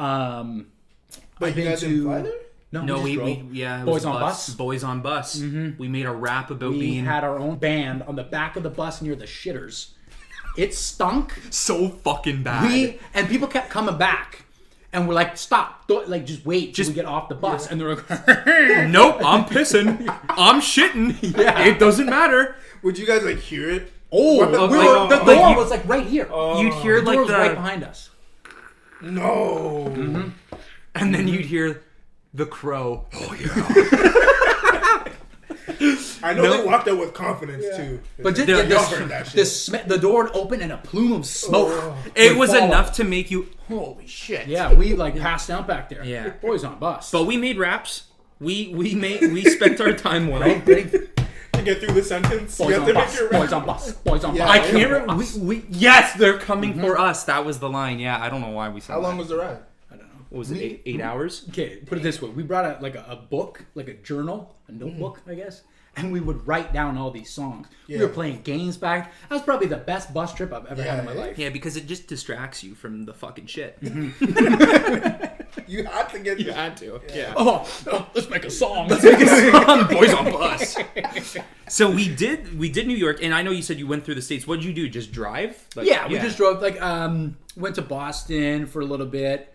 But you guys didn't fly there? No, we it Boys was on a Bus. Boys on Bus. We made a rap about we being had our own band on the back of the bus near the shitters. It stunk. so fucking bad. And people kept coming back. And we're like, stop. Like, just wait till we get off the bus. And they're like, Nope, I'm pissing. I'm shitting. Yeah. It doesn't matter. Would you guys like hear it? oh, the door was like right here. You'd hear The like door was the right behind us. No. and then you'd hear the crow. Oh, yeah. I know they walked out with confidence too. But just the door would open and a plume of smoke. It was enough to make you. Holy shit! Yeah, we like passed out back there. Yeah, boys on bus. But we made raps. We spent our time well. To get through the sentence, boys on bus. Boys on bus. Boys on bus. I can't remember. Yes, they're coming for us. That was the line. Yeah, I don't know why we said. How long was the ride? I don't know. What was it? 8 hours? Okay, put it this way: we brought a book, like a journal, a notebook, I guess. And we would write down all these songs. Yeah. We were playing games back. That was probably the best bus trip I've ever had in my life. Yeah, because it just distracts you from the fucking shit. You had to get. You had to. Yeah. Oh, let's make a song. Let's make a song, boys on bus. So we did New York, and I know you said you went through the states. What did you do? Just drive? We just drove. Went to Boston for a little bit.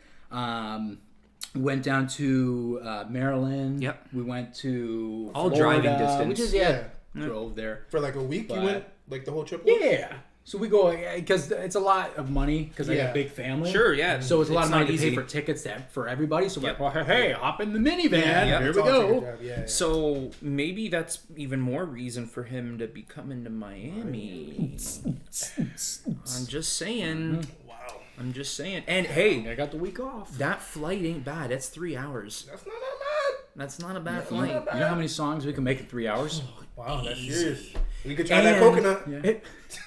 Went down to Maryland. Yep. We went to all Florida, driving distance. We just drove there for like a week. You went like the whole trip. Yeah. So we go because it's a lot of money because I got a big family. Sure. Yeah. So it's a lot of money to pay for tickets for everybody. So we're like, well, hey, hop in the minivan. Here we go. So maybe that's even more reason for him to be coming to Miami. I'm just saying. I'm just saying. And hey, I got the week off. That flight ain't bad. It's 3 hours. That's not that bad. That's not a bad flight. You know how many songs we can make in 3 hours? Wow, that's serious. We could try that coconut.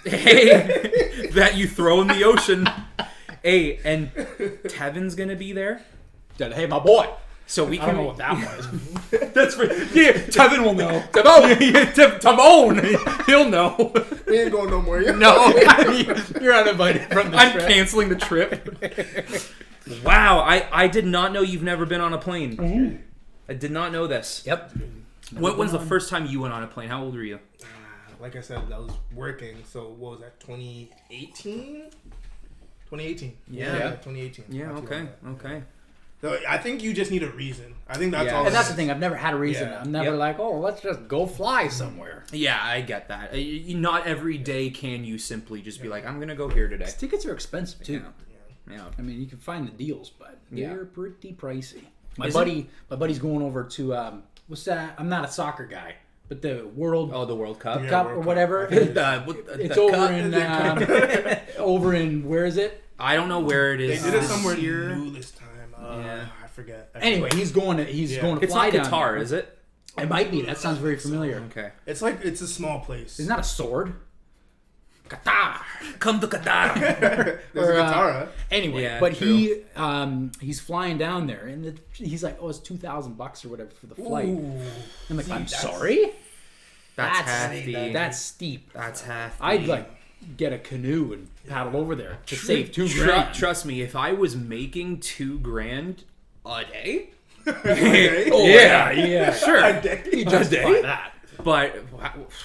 Hey, that you throw in the ocean. Hey, and Tevin's gonna be there. Hey, my boy. So we can. I don't know what that was. That's right. Yeah, Tevin will know. Tavon, he'll know. We ain't going no more. No, you're uninvited from the trip. I'm canceling the trip. Wow, I did not know you've never been on a plane. Mm-hmm. I did not know this. Yep. What was the first time you went on a plane? How old were you? Like I said, I was working. So what was that? 2018. 2018. Yeah. 2018. Yeah. Okay. So I think you just need a reason. I think that's all. And that's the thing. I've never had a reason. I'm never like, oh, let's just go fly somewhere. Yeah, I get that. Not every day can you simply just be like, I'm gonna go here today. Tickets are expensive too. Yeah. I mean, you can find the deals, but they're pretty pricey. My buddy's going over to what's that? I'm not a soccer guy, but the World. Oh, the World Cup. The Cup or whatever. It's over in where is it? I don't know where it is. They did it somewhere new this time. I forget. Anyway, he's going to fly it's not down Qatar, there. Is it? It might be. That sounds very familiar. Okay. It's like it's a small place. Isn't that a sword? Qatar. Come to Qatar. There's a Qatar. Anyway, but he's flying down there, and he's like, "Oh, it's $2,000 or whatever for the flight." Ooh. I'm like, "I'm sorry." That's hefty. That's steep. That's hefty. I'd get a canoe and paddle over there to save $2,000. Trust me, if I was making $2,000 a day, sure, a day, you justify that. But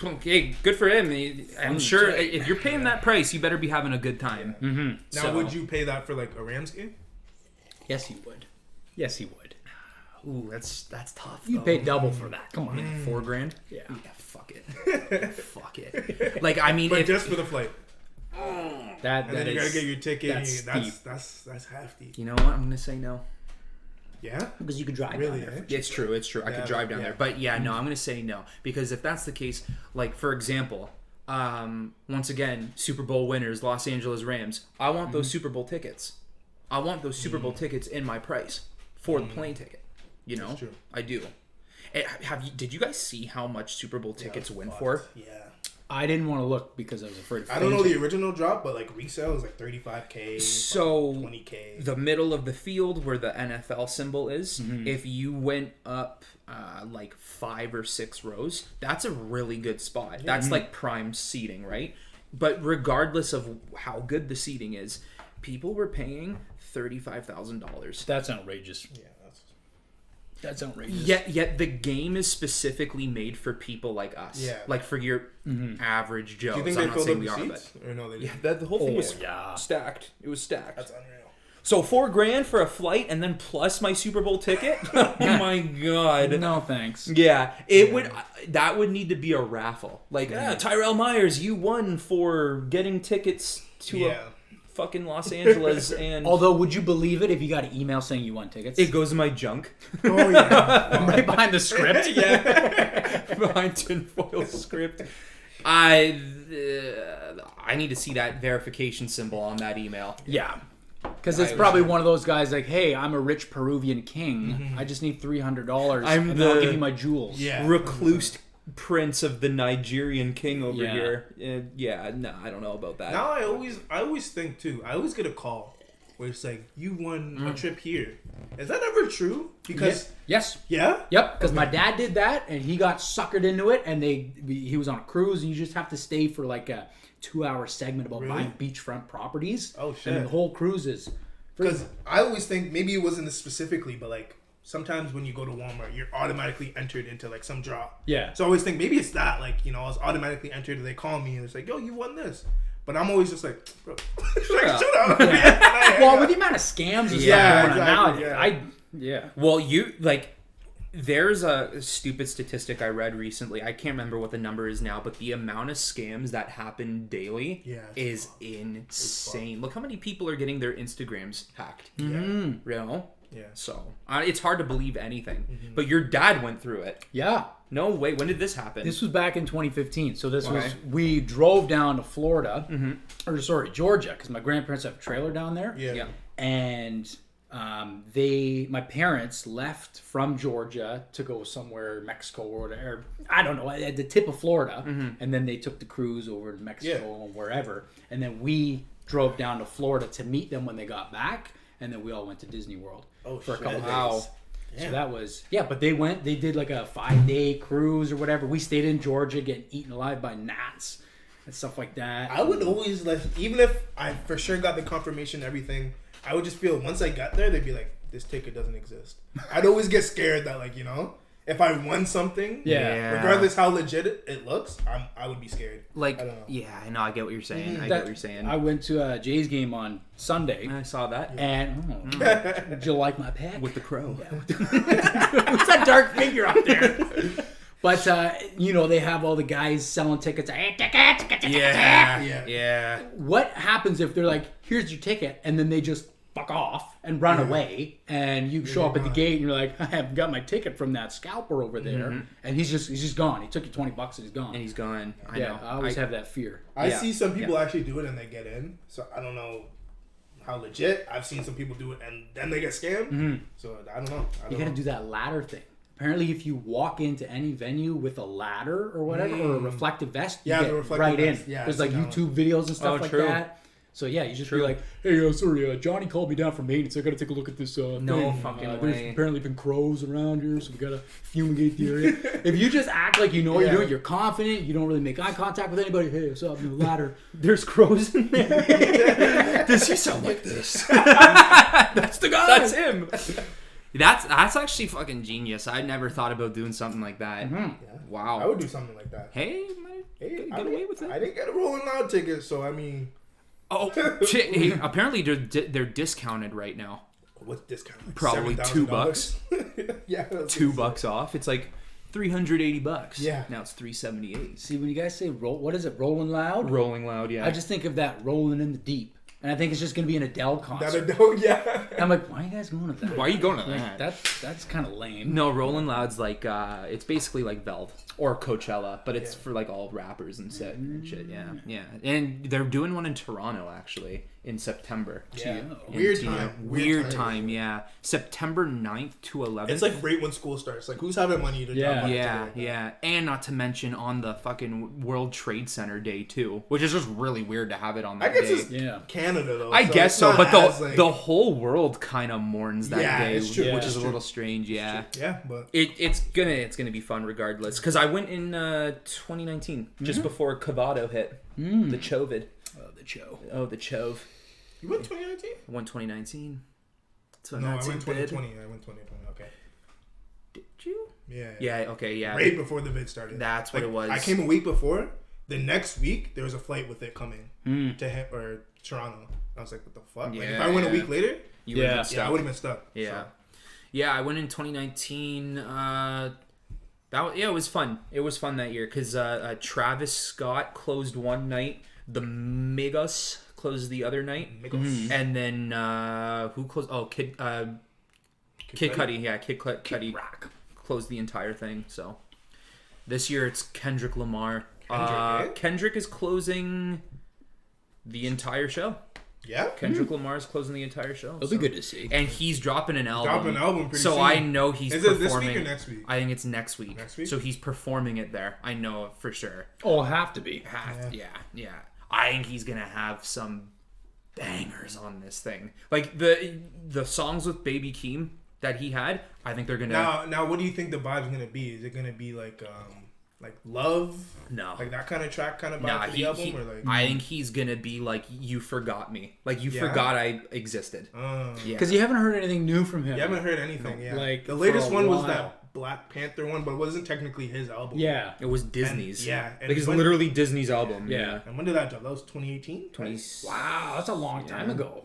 okay, good for him. I'm sure if you're paying that price, you better be having a good time. Mm-hmm. Now, would you pay that for like a Rams game? Yes, he would. Yes, he would. Ooh, that's tough. You'd pay double for that. Come on, $4,000. Yeah, fuck it. Fuck it. Like I mean, but just for the flight. That and then you gotta get your ticket. That's hefty. You know what? I'm gonna say no. Yeah, because you could drive down there. It's true. I could drive down there, but no, I'm gonna say no because if that's the case, like for example, once again, Super Bowl winners, Los Angeles Rams. I want those Super Bowl tickets. I want those Super Bowl tickets in my price for the plane ticket. You know, I do. Did you guys see how much Super Bowl tickets went for? Yeah. I didn't want to look because I was afraid. I don't know the original drop, but like resale is like $35,000. So $20,000. The middle of the field where the NFL symbol is, if you went up like 5 or 6 rows, that's a really good spot. That's like prime seating, right? But regardless of how good the seating is, people were paying $35,000. That's outrageous. Yeah. That's outrageous. Yet the game is specifically made for people like us. Yeah. Like for your average Joe. Do you think they filled up the seats? Or no, they didn't? The whole thing was stacked. It was stacked. That's unreal. So $4,000 for a flight and then plus my Super Bowl ticket? Oh my god. No thanks. Yeah. That would need to be a raffle. Like, Tyrell Myers, you won for getting tickets to a fucking Los Angeles. And although, would you believe it if you got an email saying you won tickets? It goes in my junk. Oh yeah. Right behind the script. Yeah. Behind tinfoil. royal script. I need to see that verification symbol on that email. Yeah. Because it's probably one of those guys like, hey, I'm a rich Peruvian king. Mm-hmm. I just need $300. I'm and then I'll the- give you my jewels. Yeah. Recluse prince of the Nigerian king over Yeah. here. No, I don't know about that. Now I always think too. I always get a call where it's like, you won a trip here. Is that ever true? Because Yes. yeah. Yep, because my dad did that, and he got suckered into it, and he was on a cruise, and you just have to stay for like a 2-hour segment about buying beachfront properties. Oh, shit. And the whole cruise is free. Because I always think, maybe it wasn't this specifically, but like sometimes when you go to Walmart, you're automatically entered into like some draw. Yeah. So I always think maybe it's that, like, I was automatically entered and they call me and it's like, yo, you won this. But I'm always just like, bro, like, shut up. Well, with the amount of scams and Yeah, stuff going on exactly, now, Well, there's a stupid statistic I read recently. I can't remember what the number is now, but the amount of scams that happen daily is insane. Look how many people are getting their Instagrams hacked. You know? Yeah. So it's hard to believe anything. But your dad went through it. Yeah. No way. When did this happen? This was back in 2015. So this was, Okay. we drove down to Florida, Georgia, because my grandparents have a trailer down there. Yeah. And my parents left from Georgia to go somewhere, Mexico or whatever. I don't know, at the tip of Florida. And then they took the cruise over to Mexico and wherever. And then we drove down to Florida to meet them when they got back. And then we all went to Disney World for a couple days. Wow. So that was, but they did like a 5-day cruise or whatever. We stayed in Georgia getting eaten alive by gnats and stuff like that. I would always, like, even if I for sure got the confirmation and everything, I would just feel once I got there, they'd be like, this ticket doesn't exist. I'd always get scared that, like, if I won something, regardless how legit it looks, I would be scared. Like, I don't know. yeah, I know. I get what you're saying. I get what you're saying. I went to a Jays game on Sunday. I saw that. And did you like my pack? With the crow. Who's that dark figure up there? But they have all the guys selling tickets. Yeah. What happens if they're like, "Here's your ticket," and then they just fuck off and run away, and you show up at the gate and you're like, "I haven't got my ticket from that scalper over there," and he's just gone. He took you $20 and he's gone. And he's gone. I know. I always have that fear. I see some people actually do it and they get in. So I don't know how legit. I've seen some people do it and then they get scammed. So I don't know. You got to do that ladder thing. Apparently, if you walk into any venue with a ladder or whatever, or a reflective vest, you get the reflective right vest. in. Yeah, There's like YouTube videos and stuff like true. that. So yeah, you just be like, "Hey, sorry, Johnny called me down from maintenance. I got to take a look at this thing. fucking There's way. apparently been crows around here, so we got to fumigate the area." If you just act like you know what you're doing, you're confident, you don't really make eye contact with anybody. Hey, what's up? Ladder. There's crows in there. Does he sound like this? That's the guy. That's him. That's actually fucking genius. I never thought about doing something like that. Wow. I would do something like that. Hey, get away with it. I didn't get a Rolling Loud ticket, so I mean, Oh, shit. Hey, apparently they're discounted right now. what's discount? Like Probably $7,000? $2. Yeah, that's $2 off. It's like $380. Yeah. Now it's $378. See, when you guys say what is it, Rolling Loud? Rolling Loud, yeah. I just think of that rolling in the deep. And I think it's just going to be an Adele concert. that a yeah. I'm like, why are you guys going to that? Why are you going to Like, that? that's kind of lame. No, Rolling Loud's like it's basically like Velv or Coachella, but it's for like all rappers and shit. Yeah. And they're doing one in Toronto actually in September. Yeah. In Weird TM. time. Weird time, yeah. September 9th to 11th. It's like right when school starts. Like, who's having money to drop money Yeah, to yeah. And not to mention on the fucking World Trade Center day too, which is just really weird to have it on I that guess day. it's Yeah. Canada though. I guess it's so, not but as, like, the whole world kind of mourns that Yeah, day, it's true. which Yeah, is a it's little strange. Yeah, yeah, but it's gonna be fun regardless. Because I went in 2019, just before Cavado hit the Chovid. Oh, the show. Oh, the Chove. you went 2019? I went 2019. So No, I that's went it, did. 2020. I went 2020. Okay. Did you? Yeah. Yeah. Okay. Yeah. Right before the vid started. That's what it was. I came a week before. The next week there was a flight with it coming to Toronto. I was like, what the fuck? Like, if I went a week later, You would've been Yeah. stuck. yeah, I would have been stuck. Yeah. So. Yeah, I went in 2019. It was fun. It was fun that year because Travis Scott closed one night. The Migos closed the other night. And then who closed? Oh, Kid Cudi. Yeah, Kid Cudi Rock. closed the entire thing. So This year it's Kendrick Lamar. Kendrick is closing the entire show. Yeah? Kendrick Lamar is closing the entire show. It'll be good to see. And he's dropping an album. Dropping an album pretty so soon. I know he's Is performing. it this week or next week? I think it's next week. Next week? So he's performing it there. I know it for sure. Oh, it'll have to be. Yeah. I think he's gonna have some bangers on this thing. Like the songs with Baby Keem that he had, I think they're gonna. Now, what do you think the vibe's gonna be? Is it gonna be like love? No. Like that kind of track kind of vibe for the album? Or like... I think he's gonna be like, you forgot me. Like, you forgot I existed. Yeah. Because you haven't heard anything new from him. You haven't heard anything, yeah. Like, the latest for a one was while. that Black Panther one, but it wasn't technically his album. Yeah. It was Disney's. And Like, it's literally Disney's album. Yeah. And when did that drop? That was 2018? Wow, that's a long time ago.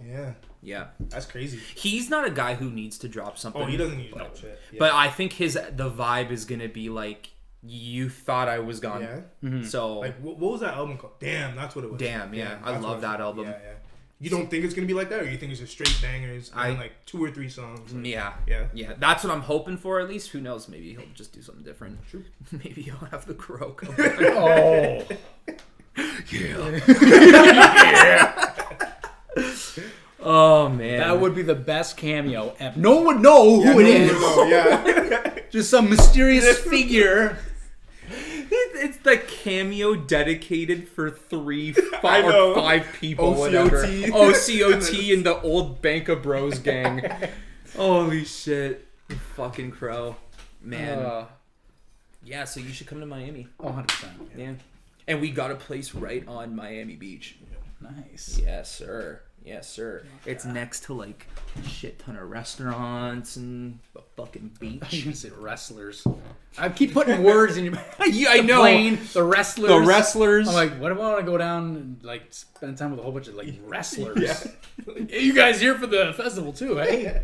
Yeah. That's crazy. He's not a guy who needs to drop something. Oh, he doesn't need to drop shit. Yeah. But I think the vibe is gonna be like, you thought I was gone. Yeah. Mm-hmm. So like, what was that album called? Damn, that's what it was. Damn, yeah. I love that album. Yeah. You don't think it's gonna be like that, or you think it's just straight bangers and like 2 or 3 songs? Like, yeah. That's what I'm hoping for. At least, who knows? Maybe he'll just do something different. True. Maybe he'll have the crow come back. Oh. Yeah. Oh man, that would be the best cameo ever. No one would know who it is. Yeah. Just some mysterious figure. It's the cameo dedicated for 5 people. OCOT. OCOT and the old Bank of Bros gang. Holy shit. You fucking crow. Man. Yeah, so you should come to Miami. 100%. Yeah. And we got a place right on Miami Beach. Nice. Yes, sir. Yes, sir. It's next to like a shit ton of restaurants and a fucking beach. I gonna say wrestlers. I keep putting words in your Yeah, I know. Plane, the wrestlers. The wrestlers. I'm like, what if I want to go down and like spend time with a whole bunch of like wrestlers? Hey, you guys here for the festival too, eh?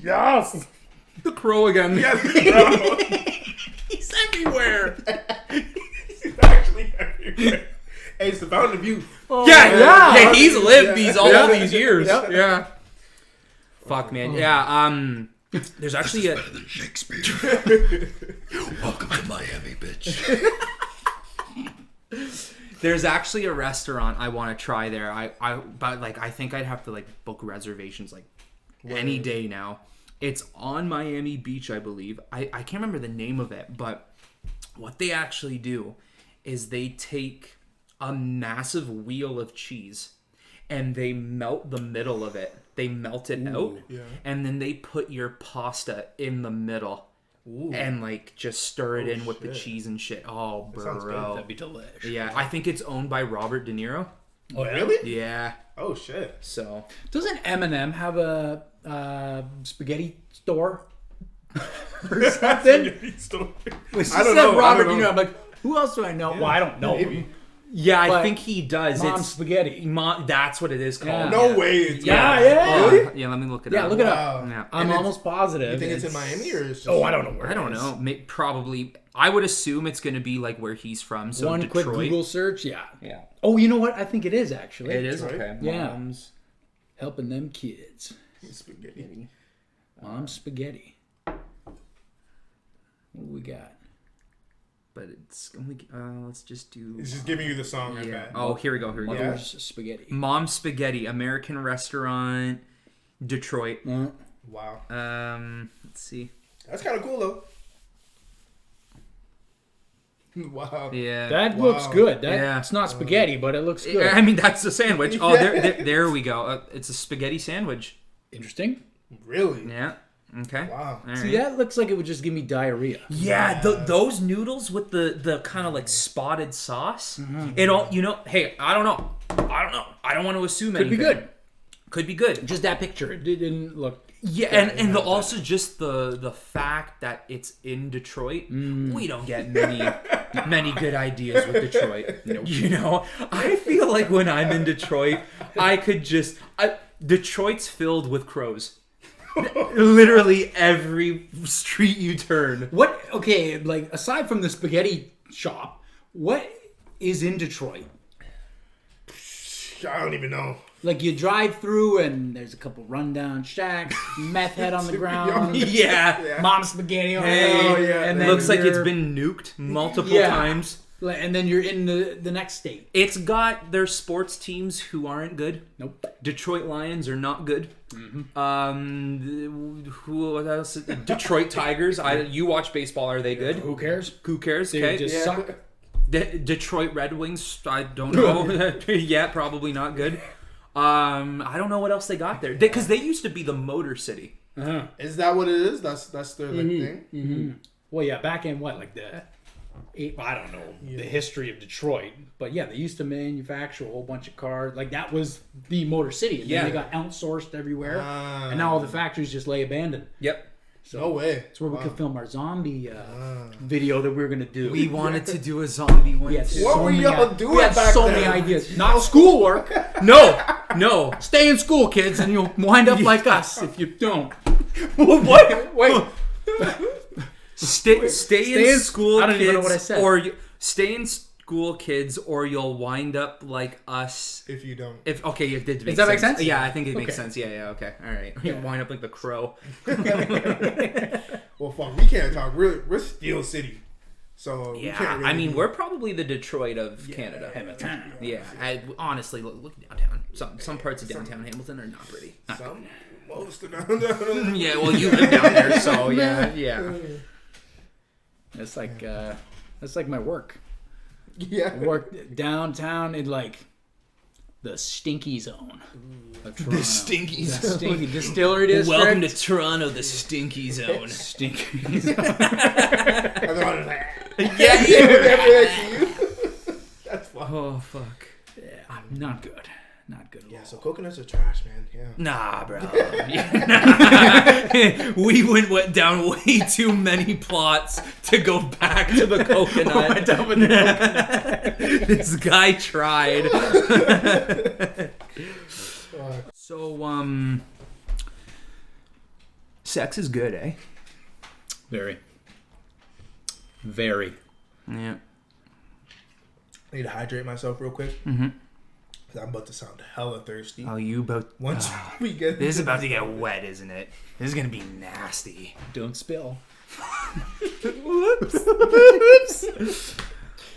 Yes. The crow again. Yeah, the crow. He's everywhere. He's actually everywhere. Hey, it's the fountain of youth. Yeah, he's lived these all these years. Yep. Yeah. Fuck, man. Yeah. There's actually a Than Shakespeare. Welcome to Miami, bitch. there's actually a restaurant I want to try there. But like I think I'd have to like book reservations like any day now. It's on Miami Beach, I believe. I can't remember the name of it, but what they actually do is they take a massive wheel of cheese and they melt the middle of it. They melt it out, and then they put your pasta in the middle and like just stir it in with the cheese and shit. Oh, bro. That'd be delicious. Yeah, I think it's owned by Robert De Niro. Oh, really? Yeah. Oh, shit. So Doesn't M&M have a spaghetti store or something? When she I don't said know. Robert De Niro, I'm like, who else do I know? Well, I don't know. Maybe. yeah, I But think he does. Mom's It's spaghetti. That's what it is called. Yeah. No way. It's Yeah, not. yeah. Really? Yeah, let me look it Yeah, up. look it up. Wow. Yeah. I'm it's- almost positive. You think it's in Miami or it's just... Oh, I don't know where. I don't it is. know. Probably. I would assume it's going to be like where he's from. So One Detroit. quick Google search. Yeah. Yeah. Oh, you know what? I think it is actually. It is Detroit? okay. Yeah. Mom's Helping them kids. Spaghetti. Mom's spaghetti. What do we got? but it's only. Let's just do. It's just giving you the song, I Yeah. bet. Oh, here we go. Here we go. Yeah. Mother's spaghetti. Mom's Spaghetti, American restaurant, Detroit. Wow. Let's see. That's kind of cool, though. Wow. Yeah. That Wow. looks good. Yeah. It's not spaghetti, but it looks good. I mean, that's a sandwich. Oh, Yeah. there we go. It's a spaghetti sandwich. Interesting. Really? Yeah. Okay. Wow. All See, right. that looks like it would just give me diarrhea. Yeah, those noodles with the kind of like spotted sauce. It all, hey, I don't know. I don't want to assume Could be anything. good. Could be good. Just that picture. It didn't look. Yeah, and also just the fact that it's in Detroit, we don't get many good ideas with Detroit. I feel like when I'm in Detroit, I could just Detroit's filled with crows. Literally every street you turn. What? Okay, like aside from the spaghetti shop, what is in Detroit? I don't even know. Like you drive through and there's a couple rundown shacks, meth head on the ground. Yeah. Mom spaghetti. And then looks like it's you're- been nuked multiple Yeah. times. And then you're in the next state. It's got their sports teams who aren't good. Nope. Detroit Lions are not good. Mm-hmm. Who else? Detroit Tigers. You watch baseball. Are they good? Who cares? Who cares? They Okay. just suck. Detroit Red Wings. I don't know. Yeah, probably not good. I don't know what else they got there because they used to be the Motor City. Uh-huh. Is that what it is? That's their like thing. Mm-hmm. Well, yeah, back in what, like I don't know the history of Detroit, but yeah, they used to manufacture a whole bunch of cars. Like that was the Motor City, and then they got outsourced everywhere, and now all the factories just lay abandoned. Yep. So, no way. It's where we could film our zombie video that we were gonna do. We wanted to do a zombie one. What were y'all doing We had back so then? many ideas. Not schoolwork. No. Stay in school, kids, and you'll wind up like us if you don't. What? Wait. Stay in school, I don't kids, even know what I said. or stay in school, kids, or you'll wind up like us. If you don't. Does that make sense? Yeah, I think it makes Okay. sense. Yeah, okay, all right. You wind up like the Crow. Well, fuck, we can't talk. We're Steel City, so we Yeah, can't really I mean do- we're probably the Detroit of Canada. Yeah, honestly, look downtown. Some parts of downtown Hamilton are not pretty. some most of them. Yeah, well, you live down there, so yeah. It's like that's like my work. Yeah. I work downtown in like the stinky zone of Toronto. The stinky The zone. stinky distillery district. Welcome to Toronto, the stinky zone. Stinky zone. That's fun. Oh fuck. Yeah, not good. Not good at Yeah, all. so coconuts are trash, man. Yeah. Nah, bro. We went down way too many plots to go back to the coconut. This guy tried. So, sex is good, eh? Very. Very. Yeah. I need to hydrate myself real quick. Mm-hmm. I'm about to sound hella thirsty. Oh, you both. Once we get This is about to get wet, isn't it? This is gonna be nasty. Don't spill. Whoops.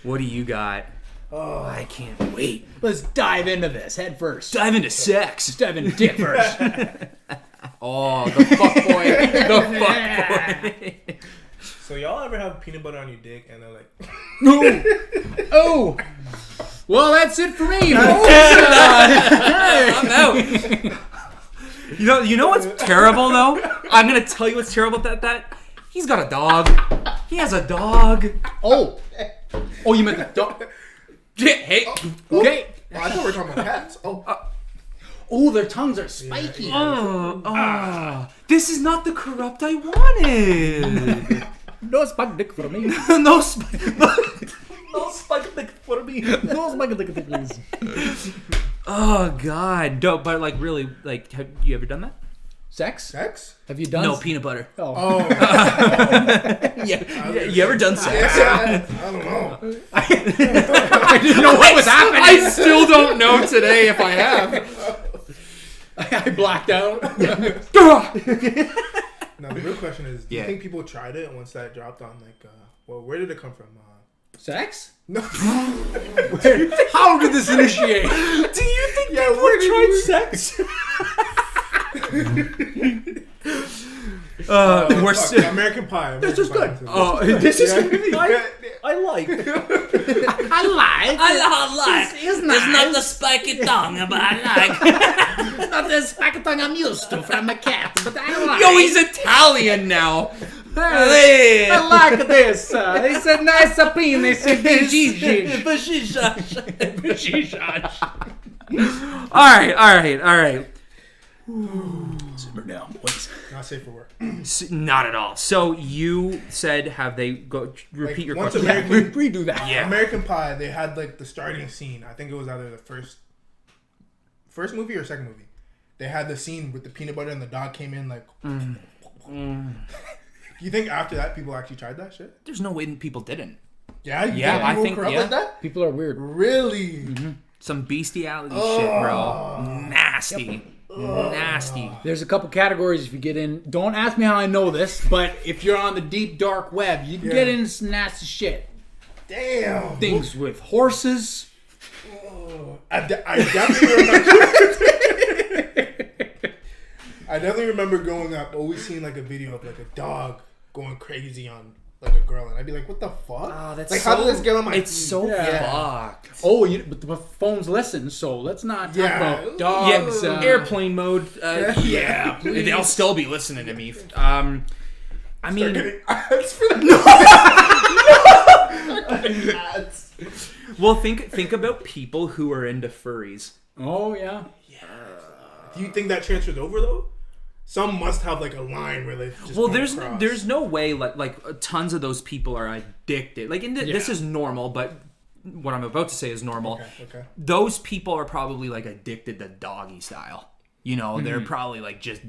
What do you got? Oh, I can't wait. Let's dive into this head first. Dive into sex. Let's dive into dick first. Oh, the fuck boy. The fuck boy. so y'all ever have peanut butter on your dick and they're like, Oh. Well, that's it for me. I'm out. You know what's terrible though? I'm gonna tell you what's terrible about that. He's got a dog. He has a dog. Oh, you meant the dog. Hey. Okay. oh, I thought we were talking about cats. Oh, their tongues are spiky. This is not the corrupt I wanted. No spike dick for me. No spike dick for me. No spike dick, please. Oh God, dope. But like, really, like, have you ever done that? Sex? Have you done? No, peanut butter. Oh. Yeah. You ever done sex? I don't know. I didn't know what was happening. I still don't know today if I have. I blacked out. Now the real question is, do you Yeah. think people tried it once that dropped on like, well, where did it come from? Sex? No. How did this initiate? Do you think Yeah, people where did tried you- sex? We're sick. American Pie. This is good. Oh, this is Yeah. I like. I like. It's not the spiky tongue, but I like. Not the spiky tongue I'm used to from a cat, but I like. Yo, he's Italian now. I like this. It's a nice penis. All right. Simmer down, boys. Not safe for work. Not at all. So you said, have they go repeat Like, your once question? American- Redo that. Yeah. American Pie, they had like the starting scene. I think it was either the first movie or second movie. They had the scene with the peanut butter and the dog came in like. You think after that people actually tried that shit? There's no way people didn't. Yeah, Yeah, I think- corrupt yeah. like that. People are weird. Really? Some bestiality shit, bro. Nasty. Nasty. There's a couple categories if you get in. Don't ask me how I know this, but if you're on the deep dark web, you can get into some nasty shit. Damn. Things with horses. I definitely remember. I definitely remember growing up, always seeing like a video of like a dog going crazy on like a girl, and I'd be like, "What the fuck? Oh, that's like, so, how did this get on my It's feed?" so fucked. Oh, but the phones listen, so let's not talk about dogs. Yeah, airplane mode. Yeah, they'll still be listening to me. I mean, Ads for that. No. Ads. Well, think about people who are into furries. Oh yeah. Do you think that transfers over though? Some must have like a line where they just Well, go there's across. no way like tons of those people are addicted. Like, this is normal, but what I'm about to say is normal. Okay. Those people are probably like addicted to doggy style. You know, they're probably like just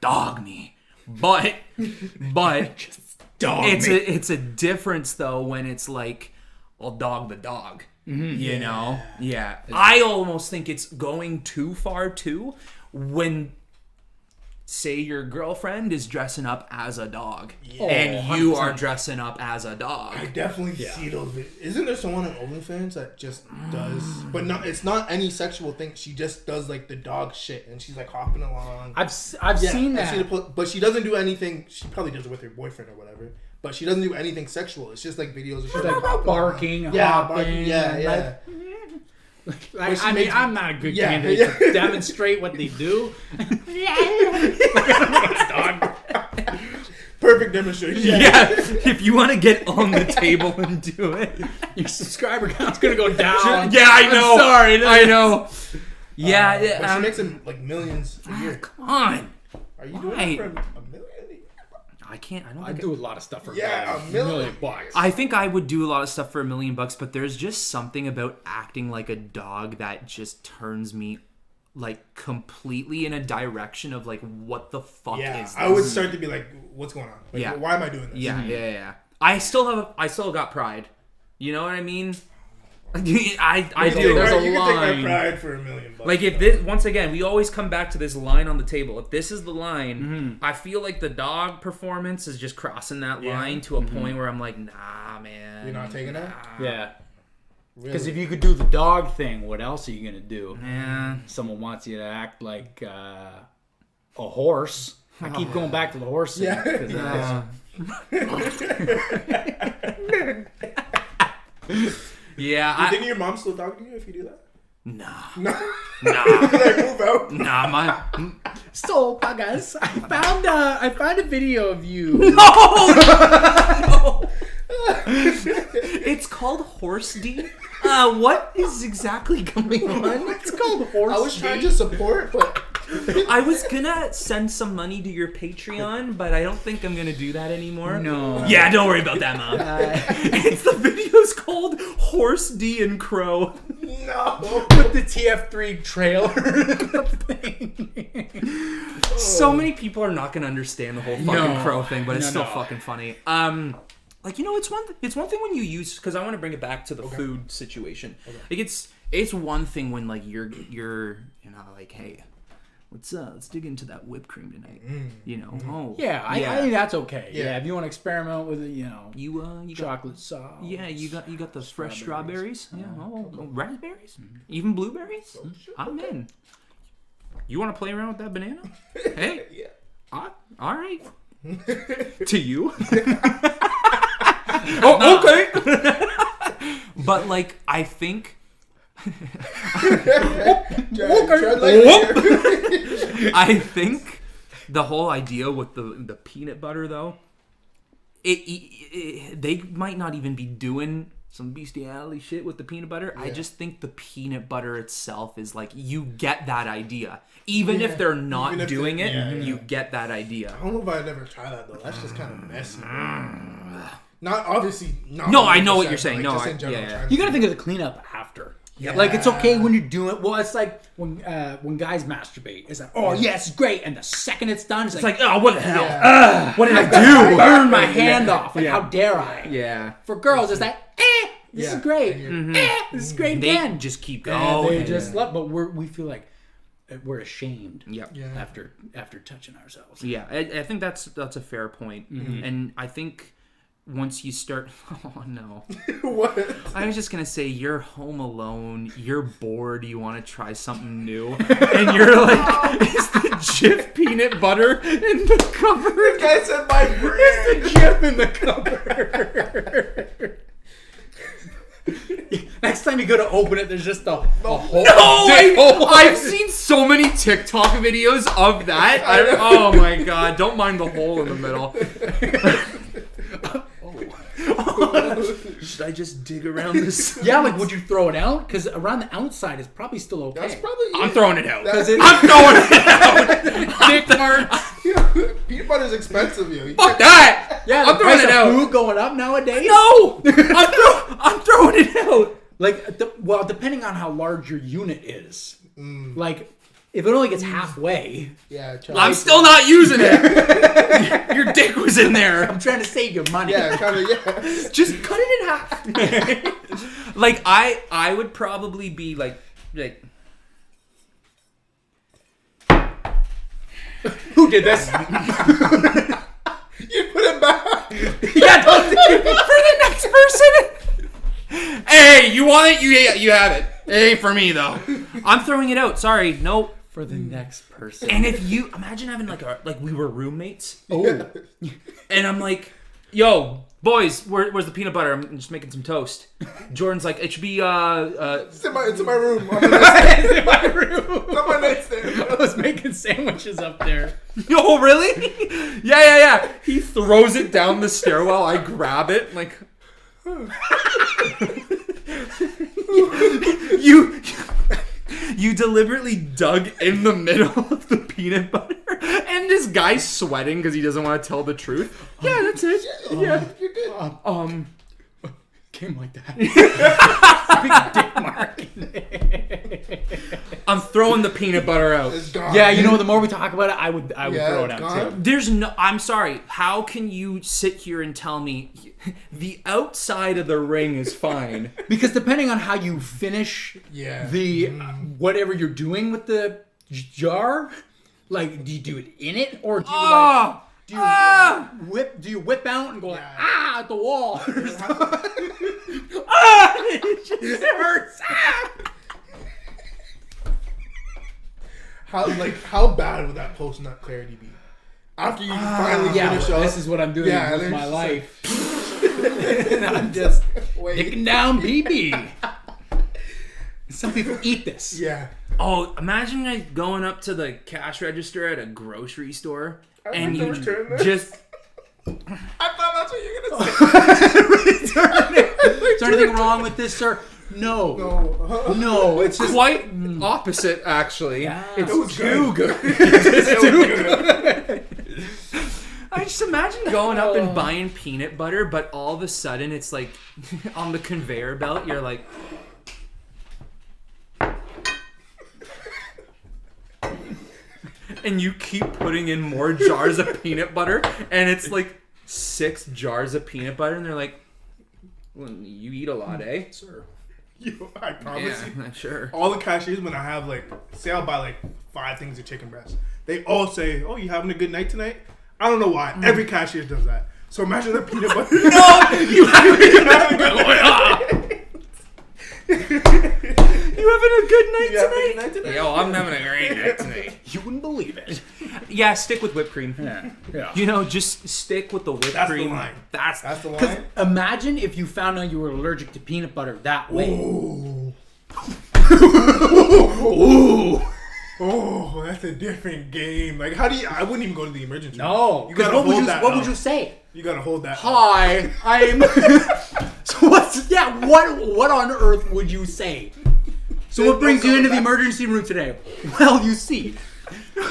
dog me. But Dog it's a difference though when it's like, I'll dog the dog. You know? Yeah. I almost think it's going too far too when, say, your girlfriend is dressing up as a dog and you are dressing up as a dog. I definitely see those videos. Isn't there someone on OnlyFans that just does, but it's not any sexual thing. She just does like the dog shit and she's like hopping along. I've seen that. But she doesn't do anything. She probably does it with her boyfriend or whatever. But she doesn't do anything sexual. It's just like videos of her like hopping barking, along. hopping. Yeah. I'm not a good candidate to demonstrate what they do. Perfect demonstration. Yeah, if you want to get on the table and do it. Your subscriber count's gonna go down. Yeah, I know. I'm sorry. I know. Yeah, but she makes them like millions a year. Come on. Are you doing it for a million? I can't. I do a lot of stuff for a $1 million million bucks. I think I would do a lot of stuff for $1 million, but there's just something about acting like a dog that just turns me like completely in a direction of like, what the fuck is this? I would start to be like, what's going on? Like, why am I doing this? Yeah. I still got pride. You know what I mean? I do. There's a you line. can take my pride for $1 million. Like, if this, once again, we always come back to this line on the table. If this is the line, I feel like the dog performance is just crossing that line to a point where I'm like, nah, man. You're not taking that? Yeah. Because if you could do the dog thing, what else are you gonna do? Yeah. Someone wants you to act like a horse. I keep going back to the horse thing. Yeah. You think your mom's still talking to you if you do that? Nah. Like, move out. Nah, my. So, guys, I found a video of you. No! It's called Horse D. What is exactly going on? It's called Horse. I was trying to support, but I was gonna send some money to your Patreon, but I don't think I'm gonna do that anymore. No. Yeah, don't worry about that, Mom. It's the video's called Horse D and Crow. no. With the TF3 trailer thing. So many people are not gonna understand the whole fucking Crow thing, but it's still fucking funny. Like, you know, it's one thing when you use, because I want to bring it back to the food situation. Like, it's one thing when like you're you know, like, hey, let's dig into that whipped cream tonight. You know, I think that's okay. Yeah, if you want to experiment with it, you know, you chocolate sauce. Yeah, you got those fresh strawberries. Yeah, raspberries, even blueberries. I'm in. You want to play around with that banana? Hey, all right. To you. Oh, okay. But like, I think. I think the whole idea with the peanut butter, though, they might not even be doing some bestiality shit with the peanut butter. I just think the peanut butter itself is like, you get that idea. Even if they're not doing it, you get that idea. I don't know if I'd ever try that, though. That's just kind of messy. Not obviously. Not No, I know what you're saying. Like, No, just in general, You gotta think of the cleanup after. Yeah. Like, it's okay when you're doing it. Well, it's like when guys masturbate. It's like, oh, yes, it's great. And the second it's done, it's like oh, what the hell? What did I do? I burned my hand off. Like, how dare I? Yeah. For girls, it's like, This is great. This is great They again. just keep And going. they just love, but we feel like we're ashamed. Yep. Yeah. After touching ourselves. Yeah, I think that's a fair point. And I think once you start, oh no, What? I was just gonna say you're home alone, you're bored, you want to try something new, and you're like, is the Jif peanut butter in the cupboard? Guy said my brand. It's the Jif in the cupboard. Next time you go to open it, there's just a hole. No, I've seen so many TikTok videos of that. Oh my god, don't mind the hole in the middle. Should I just dig around this? Yeah, like would you throw it out? Because around the outside is probably still okay. That's probably. I'm throwing it out. That's I'm throwing it out. Dick marks. Peanut butter's expensive, yo. Fuck that. Yeah, I'm the throwing price it of out. food going up nowadays. No, I'm throwing it out. Like, depending on how large your unit is. Like, if it only gets halfway, Yeah, I'm still not using it. Your dick was in there. I'm trying to save you money. Yeah, kind of. Yeah. Just cut it in half. Like I would probably be like. Who did this? You put it back. Yeah, don't For the next person. Hey, you want it? You have it. It ain't for me though. I'm throwing it out. Sorry, nope. for the next person. And if you imagine having like we were roommates, Oh, and I'm like, yo, boys, where's the peanut butter? I'm just making some toast. Jordan's like, it should be It's in my room. it's in my room. It's on my nightstand. I was making sandwiches up there. Yo, really? Yeah. He throws it down the stairwell. I grab it, like. You deliberately dug in the middle of the peanut butter, and this guy's sweating because he doesn't want to tell the truth. Yeah, that's it. Yeah, You're good. Came like that. Big dick mark. I'm throwing the peanut butter out. It's gone. Yeah, you know, the more we talk about it, I would Yeah, throw it it's out gone. too. There's no. I'm sorry. How can you sit here and tell me the outside of the ring is fine? Because depending on how you finish Yeah. the whatever you're doing with the jar, like, do you do it in it or do you like do you whip out and go like at the wall? It hurts. How bad would that post nut clarity be? After you finally Yeah, finish up. this is what I'm doing Yeah, with there's my just life. And I'm just dicking down BB. Some people eat this. Yeah. Oh, imagine like going up to the cash register at a grocery store and like you to return this. just. I thought that's what you were gonna say. Is there anything wrong with this, sir? No. No, it's just Quite opposite, actually. Yeah. It's was too good. It's too good. I just imagine going up and buying peanut butter, but all of a sudden it's like on the conveyor belt. You're like, and you keep putting in more jars of peanut butter, and it's like 6 jars of peanut butter, and they're like, well, you eat a lot, eh? sir. I promise you. Yeah, sure. All the cashiers, when I have say I'll buy 5 things of chicken breast, they all say, "Oh, you having a good night tonight?" I don't know why. Every cashier does that. So imagine the peanut butter. No, you having a good night tonight? Yo, I'm having a great night tonight. You wouldn't believe it. Yeah, stick with whipped cream. Yeah. You know, just stick with the whipped That's the cream. line. That's That's the line. Imagine if you found out you were allergic to peanut butter that way. Ooh. Oh, that's a different game. Like, how do you? I wouldn't even go to the emergency room. No. You 'Cause gotta hold that. what up. would you say? You gotta hold that. up. Hi, I'm. So what on earth would you say? So what brings you into the emergency room today? Well, you see. no,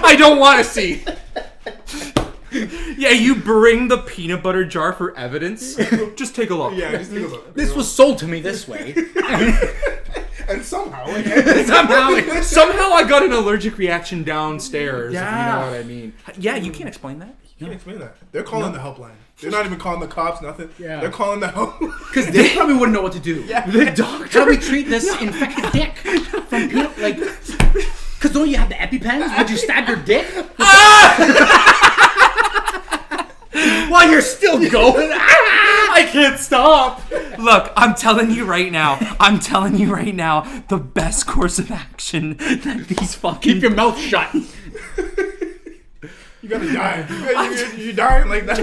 I don't want to see. Yeah, you bring the peanut butter jar for evidence. Just take a look. Yeah, just take a look. This was sold to me this way. And somehow, Somehow I got an allergic reaction downstairs. Yeah. If you know what I mean. Yeah, you can't explain that. Can't explain that. They're calling the helpline. They're not even calling the cops, nothing. Yeah. They're calling the help. Because they probably wouldn't know what to do. Yeah. The doctor. How do we treat this infected dick? From people, like, because don't you have the EpiPens? Would you stab your dick? While you're still going. I can't stop. Look, I'm telling you right now, the best course of action that these fucking... Keep your mouth shut. You gotta die. You're dying like that.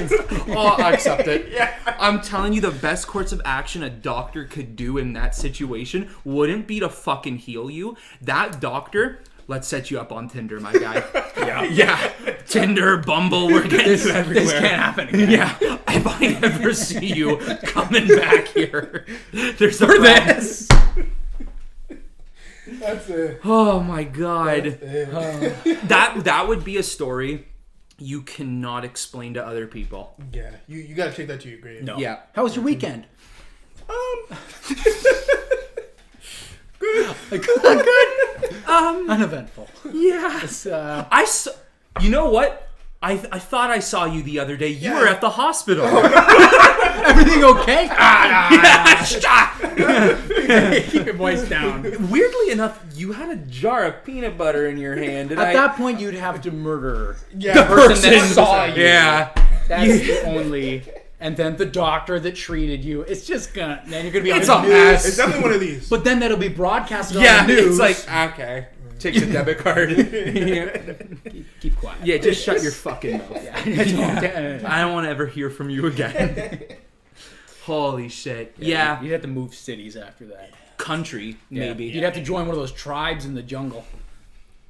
Oh, I accept it. Yeah. I'm telling you, the best course of action a doctor could do in that situation wouldn't be to fucking heal you. That doctor... Let's set you up on Tinder, my guy. Yeah. Tinder, Bumble, we're getting This everywhere. can't happen again. Yeah. If I ever see you coming back here, there's For this. That's it. Oh my god. That's it. That would be a story you cannot explain to other people. Yeah, you gotta take that to your grave. No. Yeah. How was your weekend? Good. Good. Uneventful. Yeah. It's, I saw, you know what? I thought I saw you the other day. You Yeah. were at the hospital. everything okay? Keep your voice down. Weirdly enough, you had a jar of peanut butter in your hand. And At that point, you'd have to murder Yeah. the person that saw you. Yeah. That's the only. And then the doctor that treated you. It's just gonna. Then you're gonna be on It's the a news. mess. It's definitely one of these. But then that'll be broadcasted Yeah, on the news. it's like, okay. Take the debit card. Keep quiet. Yeah, just shut your fucking mouth. Yeah. I don't want to ever hear from you again. Holy shit. Yeah. You'd have to move cities after that. Country, maybe. You'd have to join one of those tribes in the jungle.